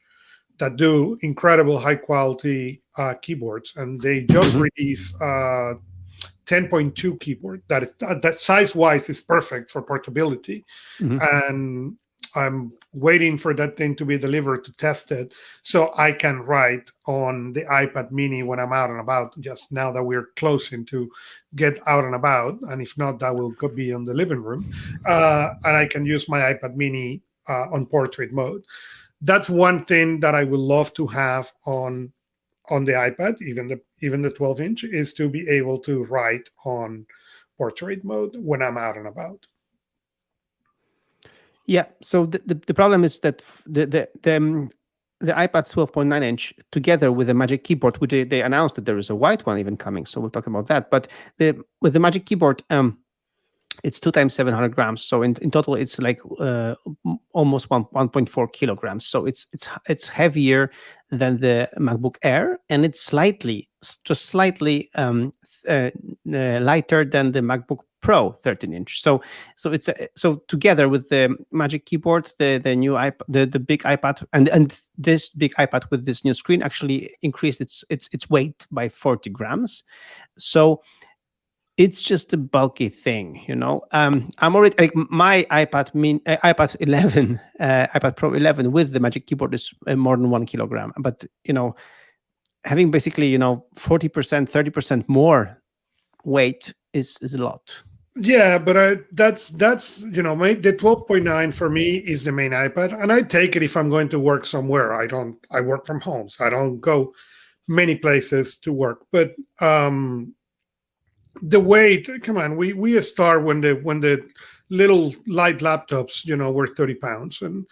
that do incredible high quality keyboards, and they just released 10.2 keyboard that size wise is perfect for portability, and I'm waiting for that thing to be delivered to test it so I can write on the iPad Mini when I'm out and about, just now that we're closing to get out and about. And if not, that will be on the living room. And I can use my iPad Mini on portrait mode. That's one thing that I would love to have on the iPad, even the 12-inch, is to be able to write on portrait mode when I'm out and about. Yeah. So the problem is that the iPad 12.9-inch, together with the Magic Keyboard, which they announced that there is a white one even coming, so we'll talk about that. But with the Magic Keyboard, it's 2 times 700 grams. So in total, it's like almost 1.4 kilograms. So it's heavier than the MacBook Air, and it's slightly lighter than the MacBook Pro 13-inch. So it's so together with the Magic Keyboard, the new iPad, the big iPad, and this big iPad with this new screen actually increased its weight by 40 grams. So it's just a bulky thing, I'm already like my iPad 11, iPad Pro 11 with the Magic Keyboard is more than 1 kilogram. But having basically 40%, 30% more weight is a lot. Yeah, but that's the 12.9 for me is the main iPad, and I take it if I'm going to work somewhere. I work from home, so I don't go many places to work. But the weight, come on, we start when the little light laptops, were 30 pounds and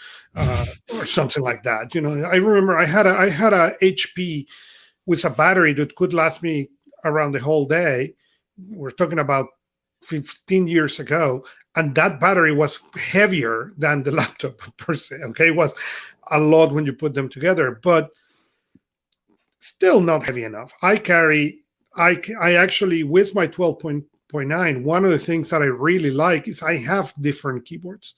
or something like that. I remember I had a HP with a battery that could last me around the whole day. We're talking about 15 years ago, and that battery was heavier than the laptop per se. Okay, it was a lot when you put them together, but still not heavy enough. I actually, with my 12.9 12.9, one of the things that I really like is I have different keyboards.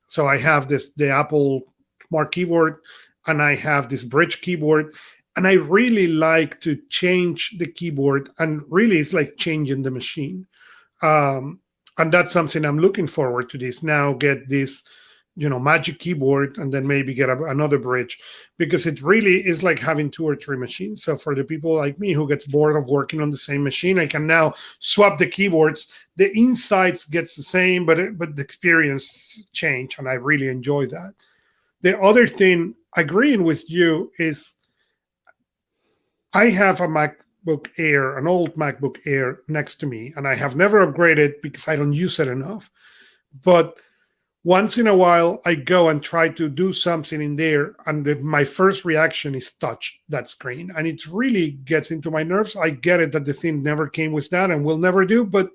So I have the Apple Smart Keyboard, and I have this Bridge keyboard, and I really like to change the keyboard, and really it's like changing the machine. And that's something I'm looking forward to this now, get this Magic Keyboard, and then maybe get another Bridge, because it really is like having 2 or 3 machines. So for the people like me who gets bored of working on the same machine, I can now swap the keyboards. The insides gets the same, but the experience change, and I really enjoy that. The other thing, agreeing with you, is I have a MacBook Air, an old MacBook Air next to me, and I have never upgraded because I don't use it enough. But once in a while, I go and try to do something in there, and my first reaction is touch that screen, and it really gets into my nerves. I get it that the thing never came with that and will never do, but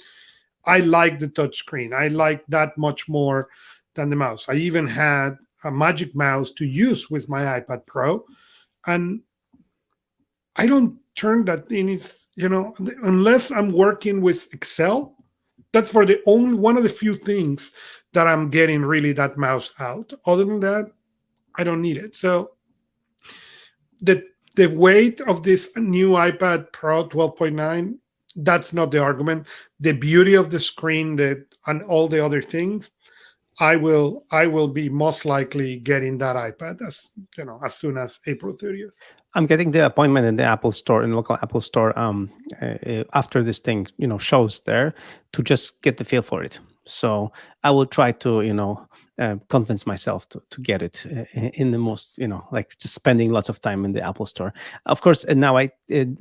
I like the touch screen. I like that much more than the mouse. I even had a Magic Mouse to use with my iPad Pro, and I don't turn that thing, unless I'm working with Excel. That's for the only one of the few things that I'm getting really that mouse out. Other than that, I don't need it. So the weight of this new iPad Pro 12.9, that's not the argument. The beauty of the screen, and all the other things, I will be most likely getting that iPad as soon as April 30th. I'm getting the appointment in the Apple Store, in the local Apple Store, after this thing, shows there, to just get the feel for it. So I will try to, convince myself to get it in the most, like just spending lots of time in the Apple Store. Of course, and now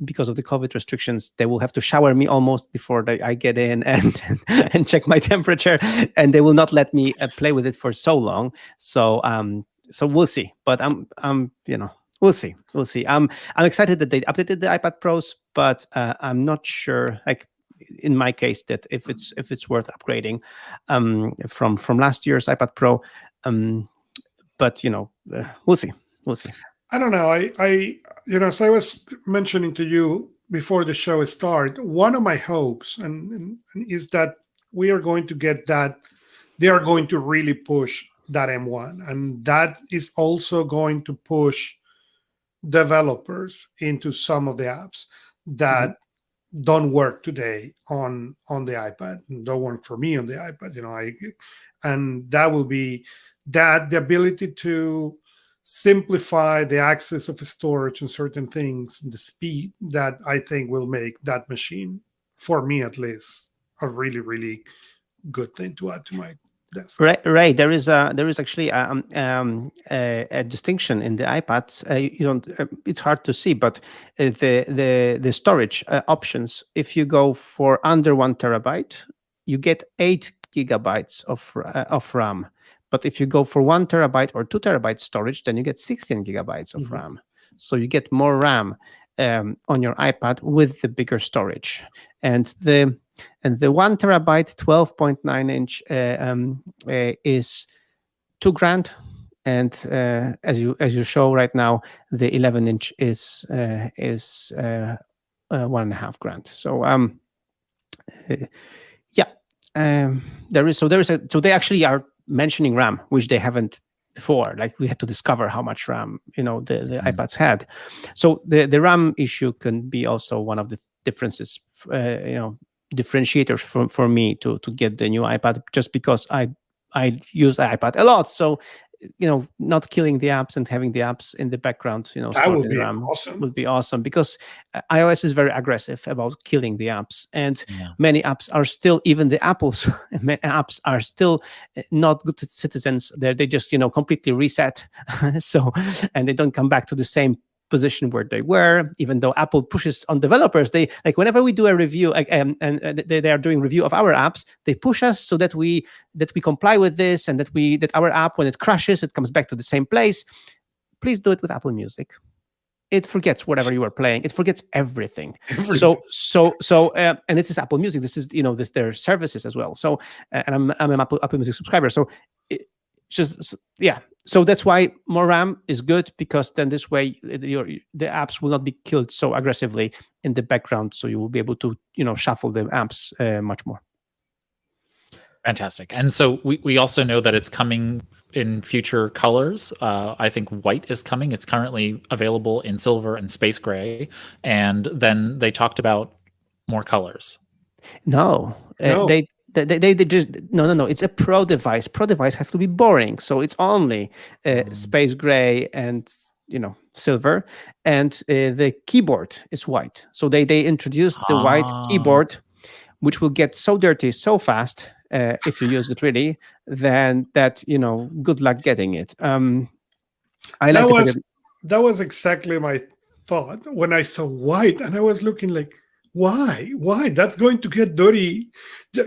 because of the COVID restrictions, they will have to shower me almost before I get in and check my temperature, and they will not let me play with it for so long. So we'll see. But we'll see. We'll see. I'm excited that they updated the iPad Pros, but I'm not sure, like in my case, that if it's worth upgrading from last year's iPad Pro. But we'll see. We'll see. I don't know. As I was mentioning to you before the show started, one of my hopes and is that we are going to get that. They are going to really push that M1, and that is also going to push developers into some of the apps that don't work today on the iPad, and don't work for me on the iPad. And that will be the ability to simplify the access of storage and certain things, the speed, that I think will make that machine, for me at least, a really, really good thing to add to my desk. Right. There is actually a distinction in the iPads. It's hard to see, but the storage options. If you go for under 1 terabyte, you get 8 gigabytes of RAM. But if you go for 1 terabyte or 2 terabyte storage, then you get 16 gigabytes of RAM. So you get more RAM on your iPad with the bigger storage. And the 1 terabyte 12.9 inch is $2,000, and as you show right now, the 11 inch is $1,500. So so they actually are mentioning RAM, which they haven't before. Like, we had to discover how much RAM the iPads had. So the RAM issue can be also one of the differences, differentiators for me to get the new iPad, just because I use the iPad a lot. So not killing the apps and having the apps in the background, that would be RAM awesome. would be awesome, because iOS is very aggressive about killing the apps, and many apps are still, even the Apple's apps are still not good citizens. They just completely reset, so, and they don't come back to the same position where they were, even though Apple pushes on developers. They, like, whenever we do a review, and they are doing review of our apps, they push us so that we comply with this, and that our app, when it crashes, it comes back to the same place. Please do it with Apple Music. It forgets whatever you were playing. It forgets everything. So and this is Apple Music. This is their services as well. So and I'm an Apple Music subscriber. So So that's why more RAM is good, because then this way the apps will not be killed so aggressively in the background. So you will be able to shuffle the apps much more. Fantastic. And so we also know that it's coming in future colors. I think white is coming. It's currently available in silver and space gray. And then they talked about more colors. No, No. they just no. It's a Pro device. Pro device have to be boring, so it's only space gray and silver, and the keyboard is white. So they introduced the white keyboard, which will get so dirty so fast if you use it really, then that good luck getting it. That was exactly my thought when I saw white, and I was looking like, why that's going to get dirty.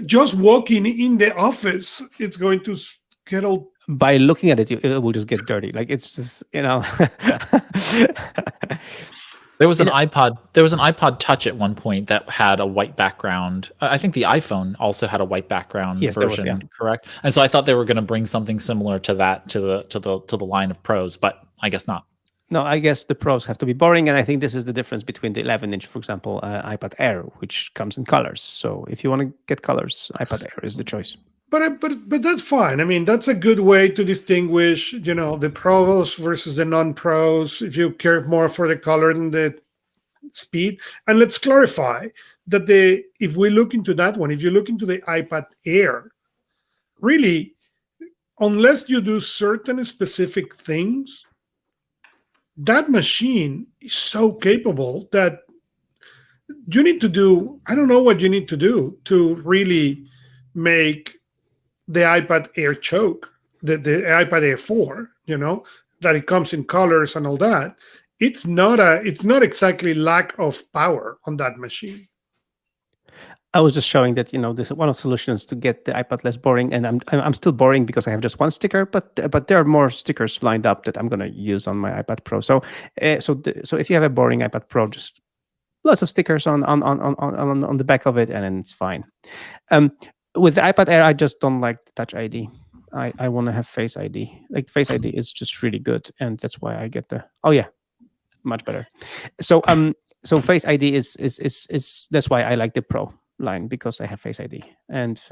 Just walking in the office, it's going to get all. By looking at it, it will just get dirty. Like it's just There was an iPod. There was an iPod Touch at one point that had a white background. I think the iPhone also had a white background version, correct? And so I thought they were going to bring something similar to that to the line of Pros, but I guess not. No, I guess the Pros have to be boring, and I think this is the difference between the 11-inch, for example, iPad Air, which comes in colors. So if you want to get colors, iPad Air is the choice. But that's fine. I mean, that's a good way to distinguish, the pros versus the non-pros, if you care more for the color and the speed. And let's clarify that if we look into that one, if you look into the iPad Air, really, unless you do certain specific things, that machine is so capable that you need to do, I don't know what you need to do to really make the iPad Air choke, the iPad Air 4, that it comes in colors and all that. It's not exactly lack of power on that machine. I was just showing that this is one of the solutions to get the iPad less boring, and I'm still boring because I have just one sticker, but there are more stickers lined up that I'm going to use on my iPad Pro. So if you have a boring iPad Pro, just lots of stickers on the back of it, and then it's fine. With the iPad Air, I just don't like the Touch ID. I want to have Face ID. Like Face ID is just really good, and that's why I get the. Oh yeah, much better. So Face ID is that's why I like the Pro line, because I have Face ID, and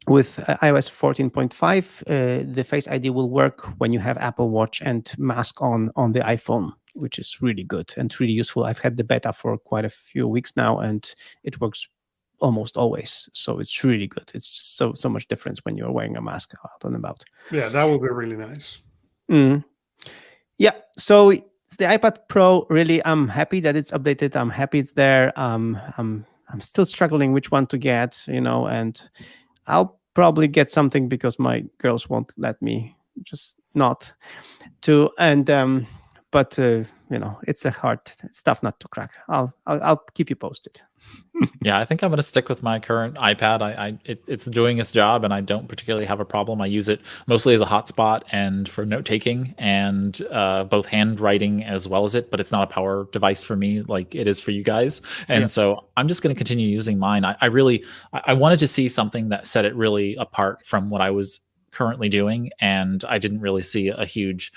with iOS 14.5, the Face ID will work when you have Apple Watch and Mask on the iPhone, which is really good and really useful. I've had the beta for quite a few weeks now, and it works almost always. So it's really good. It's just so much difference when you're wearing a mask out and about. Yeah, that would be really nice. Yeah. So the iPad Pro, really, I'm happy that it's updated. I'm happy it's there. I'm still struggling which one to get, and I'll probably get something because my girls won't let me just not to. And but it's a hard stuff not to crack. I'll keep you posted. Yeah, I think I'm going to stick with my current iPad. It's doing its job, and I don't particularly have a problem. I use it mostly as a hotspot and for note taking, and both handwriting as well as it. But it's not a power device for me like it is for you guys, and so I'm just going to continue using mine. I wanted to see something that set it really apart from what I was currently doing, and I didn't really see a huge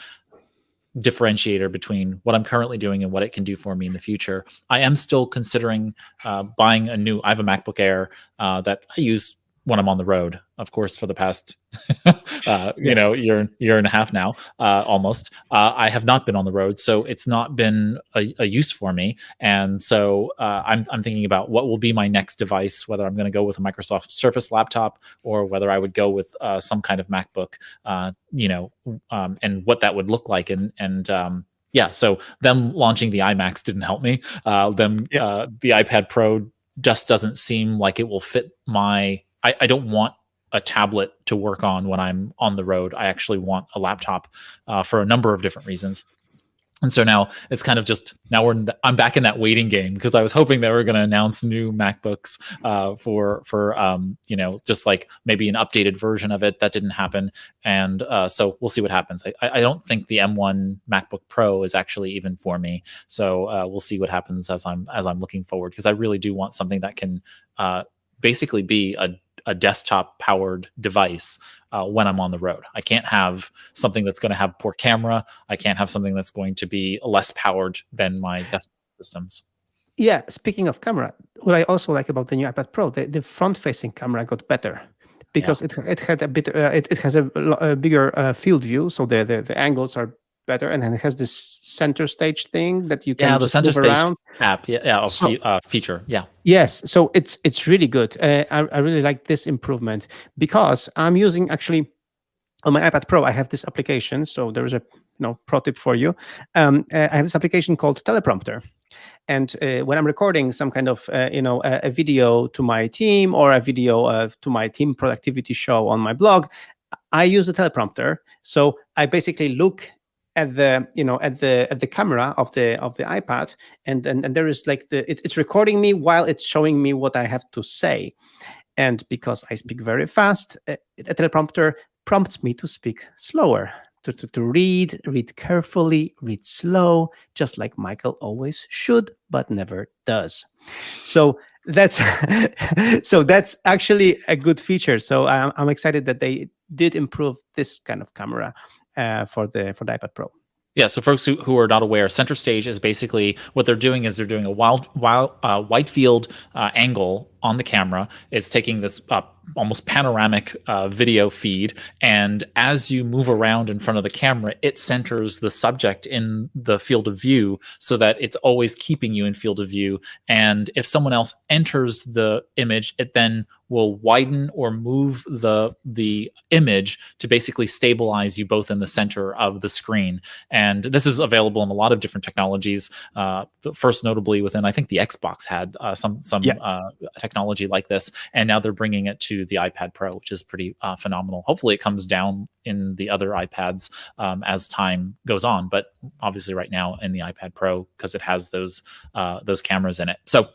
differentiator between what I'm currently doing and what it can do for me in the future. I am still considering buying I have a MacBook Air that I use when I'm on the road, of course, for the past year and a half now, almost. I have not been on the road, so it's not been a use for me. And so I'm thinking about what will be my next device, whether I'm going to go with a Microsoft Surface laptop or whether I would go with some kind of MacBook, and what that would look like. Yeah, so them launching the iMacs didn't help me. The iPad Pro just doesn't seem like it will fit my. I don't want a tablet to work on when I'm on the road. I actually want a laptop for a number of different reasons. And so now it's kind of just I'm back in that waiting game, because I was hoping they were going to announce new MacBooks for just like maybe an updated version of it. That didn't happen, and so we'll see what happens. I don't think the M1 MacBook Pro is actually even for me, so we'll see what happens as I'm looking forward, because I really do want something that can basically be a desktop powered device when I'm on the road. I can't have something that's going to have poor camera. I can't have something that's going to be less powered than my desktop systems. Yeah, speaking of camera, what I also like about the new iPad Pro, the front-facing camera got better because it had a bit it has a bigger field view, so the angles are better, and then it has this center stage thing that you can The just center move stage around. app, So feature, yeah. yes, so it's really good. I really like this improvement because I'm using actually on my iPad Pro. I have this application, so there is a pro tip for you. I have this application called Teleprompter. And when I'm recording some kind of a video to my team or a video to my team productivity show on my blog, I use the teleprompter. So I basically look at the at the camera of the iPad, and there is like it's recording me while it's showing me what I have to say. And because I speak very fast, a teleprompter prompts me to speak slower, to read carefully, read slow, just like Michael always should, but never does. So that's so that's actually a good feature. So I'm excited that they did improve this kind of camera for the iPad Pro. Yeah, so folks who are not aware, center stage is basically what they're doing is they're doing a wide field angle on the camera. It's taking this almost panoramic video feed, and as you move around in front of the camera, it centers the subject in the field of view so that it's always keeping you in field of view. And if someone else enters the image, it then will widen or move the image to basically stabilize you both in the center of the screen. And this is available in a lot of different technologies. First, notably within, I think the Xbox had some technology like this, and now they're bringing it to the iPad Pro, which is pretty phenomenal. Hopefully, it comes down in the other iPads as time goes on, but obviously, right now in the iPad Pro because it has those cameras in it. So,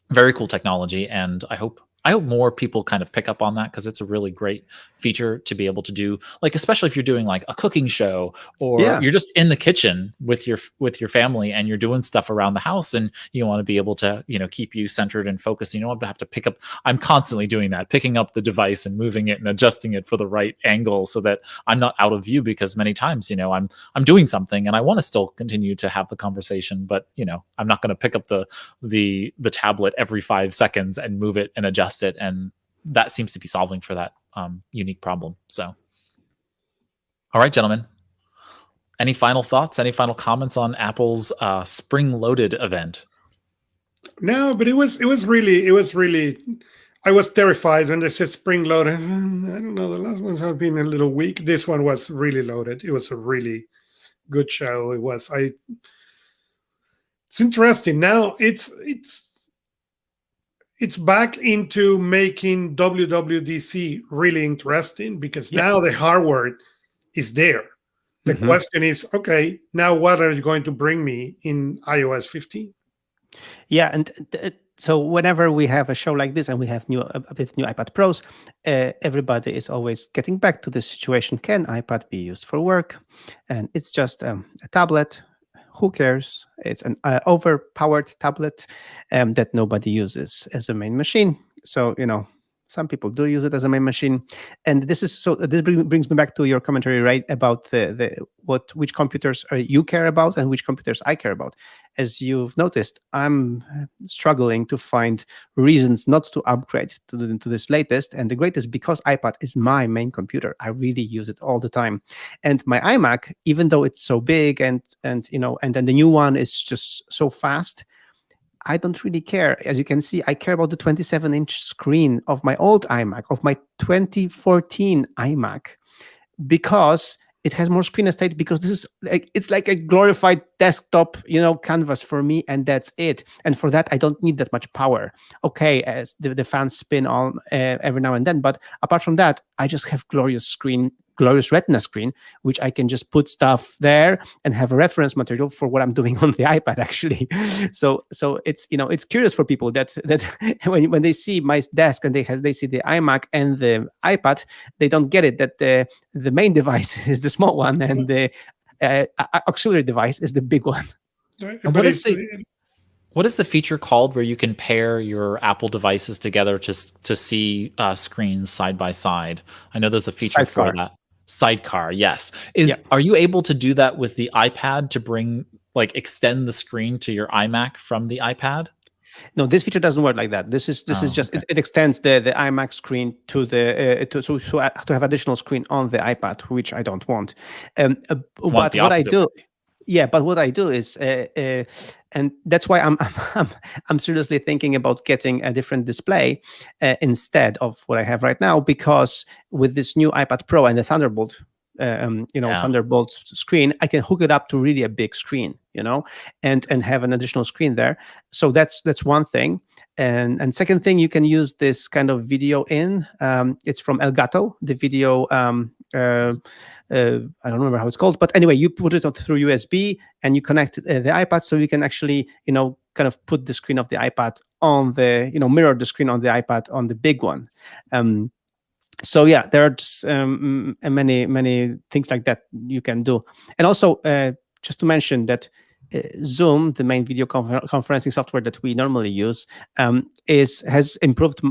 very cool technology, and I hope more people kind of pick up on that because it's a really great feature to be able to do, like, especially if you're doing like a cooking show or you're just in the kitchen with your family and you're doing stuff around the house and you want to be able to, keep you centered and focused. You don't have to pick up. I'm constantly doing that, picking up the device and moving it and adjusting it for the right angle so that I'm not out of view, because many times, I'm doing something and I want to still continue to have the conversation, but I'm not going to pick up the tablet every 5 seconds and move it and adjust it, and that seems to be solving for that unique problem. So, all right, gentlemen, any final thoughts, any final comments on Apple's spring-loaded event? No, but it was really. I was terrified when they said spring loaded. I don't know. The last ones have been a little weak. This one was really loaded. It was a really good show. It's interesting. Now it's back into making WWDC really interesting because now the hardware is there. The question is, okay, now what are you going to bring me in iOS 15? Yeah, and so whenever we have a show like this and we have new iPad Pros, everybody is always getting back to this situation. Can iPad be used for work? And it's just a tablet. Who cares? It's an overpowered tablet that nobody uses as a main machine. So, some people do use it as a main machine. And this brings me back to your commentary, right, about which computers you care about and which computers I care about. As you've noticed, I'm struggling to find reasons not to upgrade to this latest and the greatest, because iPad is my main computer. I really use it all the time. And my iMac, even though it's so big and then the new one is just so fast, I don't really care. As you can see, I care about the 27-inch screen of my old iMac, of my 2014 iMac, because it has more screen estate, because this is it's like a glorified desktop, canvas for me, and that's it. And for that, I don't need that much power. Okay, as the fans spin on every now and then, but apart from that, I just have glorious Retina screen, which I can just put stuff there and have a reference material for what I'm doing on the iPad, actually. So it's it's curious for people that when they see my desk and they see the iMac and the iPad, they don't get it, that the main device is the small one and the auxiliary device is the big one. And what is the feature called where you can pair your Apple devices together to see screens side by side? I know there's a feature for that. Sidecar, yes. Are you able to do that with the iPad, to bring like extend the screen to your iMac from the iPad? No, this feature doesn't work like that. This is just Okay. it extends the iMac screen to the to have additional screen on the iPad, which I don't want. Want But the what I opposite do, way. yeah, but what I do is, and that's why I'm seriously thinking about getting a different display instead of what I have right now, because with this new iPad Pro and the Thunderbolt, Yeah. Thunderbolt screen, I can hook it up to really a big screen, and have an additional screen there. So that's one thing. And second thing, you can use this kind of video in. It's from Elgato, the video. I don't remember how it's called, but anyway, you put it through USB and you connect the iPad, so you can actually, kind of put the screen of the iPad on the, mirror the screen on the iPad on the big one. So yeah, there are just, many things like that you can do. And also, just to mention that Zoom, the main video conferencing software that we normally use, has improved.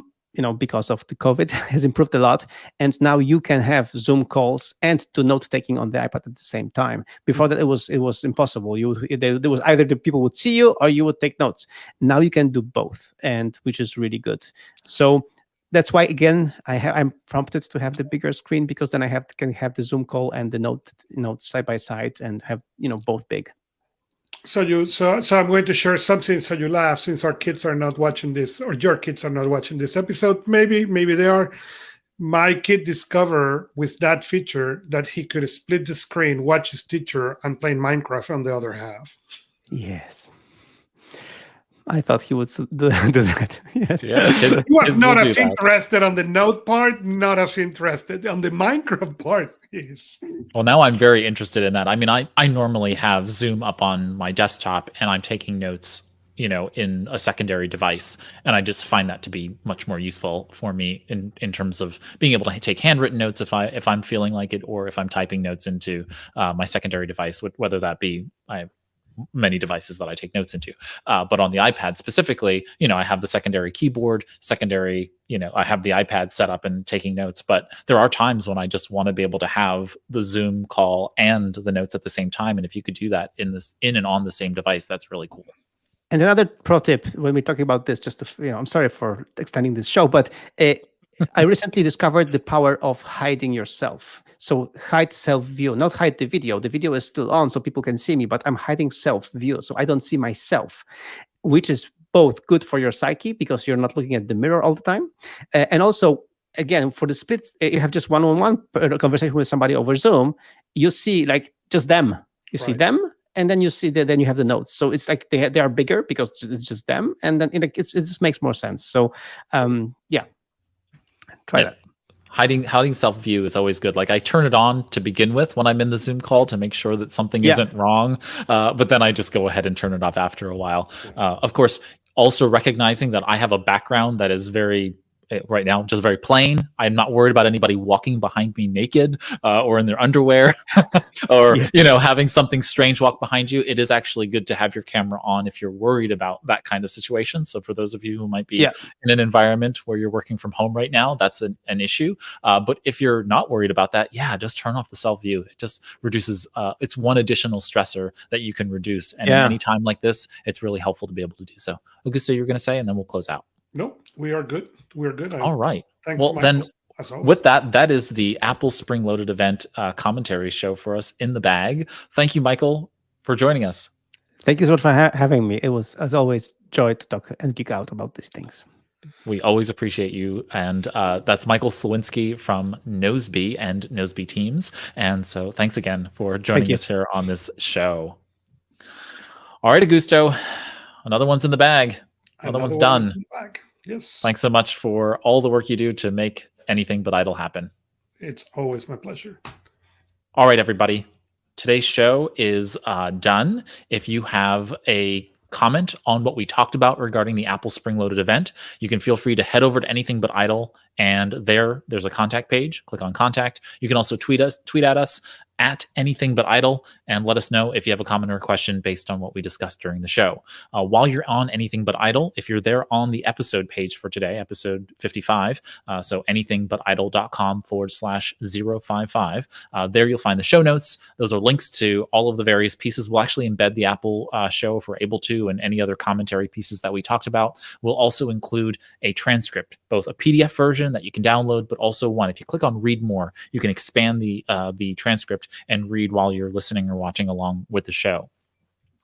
Because of the COVID, has improved a lot, and now you can have Zoom calls and do note taking on the iPad at the same time. Before that, it was impossible. There was either the people would see you or you would take notes. Now you can do both, and which is really good. So that's why, again, I'm prompted to have the bigger screen, because then I can have the Zoom call and the notes side by side and have both big. So I'm going to share something so you laugh, since our kids are not watching this, or your kids are not watching this episode. Maybe they are. My kid discovered with that feature that he could split the screen, watch his teacher, and play Minecraft on the other half. Yes. I thought he would do that. Yes. Yeah, he was not as interested on the note part, not as interested on the Minecraft part. Yes. Well, now I'm very interested in that. I mean, I normally have Zoom up on my desktop and I'm taking notes, in a secondary device. And I just find that to be much more useful for me in terms of being able to take handwritten notes if I'm feeling like it, or if I'm typing notes into my secondary device, whether that be many devices that I take notes into. But on the iPad specifically, I have the secondary keyboard, I have the iPad set up and taking notes. But there are times when I just want to be able to have the Zoom call and the notes at the same time. And if you could do that in and on the same device, that's really cool. And another pro tip when we're talking about this, just to, I'm sorry for extending this show, but I recently discovered the power of hiding yourself. So hide self-view, not hide the video. The video is still on so people can see me, but I'm hiding self-view so I don't see myself, which is both good for your psyche because you're not looking at the mirror all the time. And also, again, for the splits, you have just one-on-one conversation with somebody over Zoom, you see like just them. You see them, and then you see then you have the notes. So it's like they are bigger because it's just them, and then it just makes more sense. So yeah. Try that. Hiding self-view is always good. Like I turn it on to begin with when I'm in the Zoom call to make sure that something isn't wrong. But then I just go ahead and turn it off after a while. Of course, also recognizing that I have a background that is right now just very plain. I'm not worried about anybody walking behind me naked or in their underwear or having something strange walk behind you. It is actually good to have your camera on if you're worried about that kind of situation. So for those of you who might be in an environment where you're working from home right now, that's an issue. But if you're not worried about that, just turn off the self view. It just reduces it's one additional stressor that you can reduce. And at any time like this, it's really helpful to be able to do so. Augusto, you're going to say, and then we'll close out. No, we are good. We're good. All right. Thanks, well, Michael, then with that is the Apple Spring Loaded event commentary show for us in the bag. Thank you, Michael, for joining us. Thank you so much for having me. It was, as always, joy to talk and geek out about these things. We always appreciate you. And that's Michael Slawinski from Noseby and Noseby Teams. And so thanks again for joining us here on this show. All right, Augusto, another one's in the bag. Another one's done. Yes. Thanks so much for all the work you do to make Anything But Idle happen. It's always my pleasure. All right, everybody. Today's show is done. If you have a comment on what we talked about regarding the Apple Spring Loaded event, you can feel free to head over to Anything But Idle, and there's a contact page. Click on contact. You can also tweet at us at Anything But Idle and let us know if you have a comment or a question based on what we discussed during the show. While you're on Anything But Idle, if you're there on the episode page for today, episode 55, so anythingbutidle.com/055, there you'll find the show notes. Those are links to all of the various pieces. We'll actually embed the Apple show if we're able to, and any other commentary pieces that we talked about. We'll also include a transcript, both a PDF version that you can download, but also one. If you click on Read More, you can expand the transcript and read while you're listening or watching along with the show.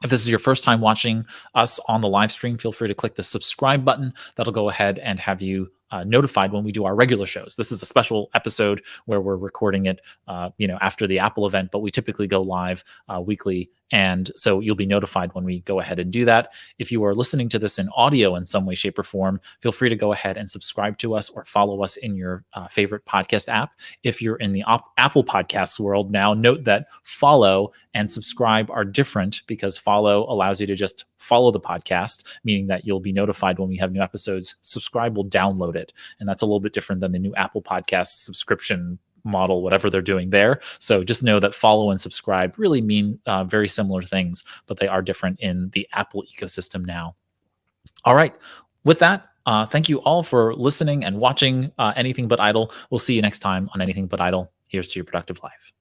If this is your first time watching us on the live stream, feel free to click the subscribe button. That'll go ahead and have you notified when we do our regular shows. This is a special episode where we're recording it, after the Apple event, but we typically go live weekly. And so you'll be notified when we go ahead and do that. If you are listening to this in audio in some way, shape, or form, feel free to go ahead and subscribe to us or follow us in your favorite podcast app. If you're in the Apple Podcasts world now, note that follow and subscribe are different, because follow allows you to just follow the podcast, meaning that you'll be notified when we have new episodes. Subscribe will download it. And that's a little bit different than the new Apple Podcast subscription model, whatever they're doing there. So just know that follow and subscribe really mean very similar things, but they are different in the Apple ecosystem now. All right. With that, thank you all for listening and watching Anything But Idle. We'll see you next time on Anything But Idle. Here's to your productive life.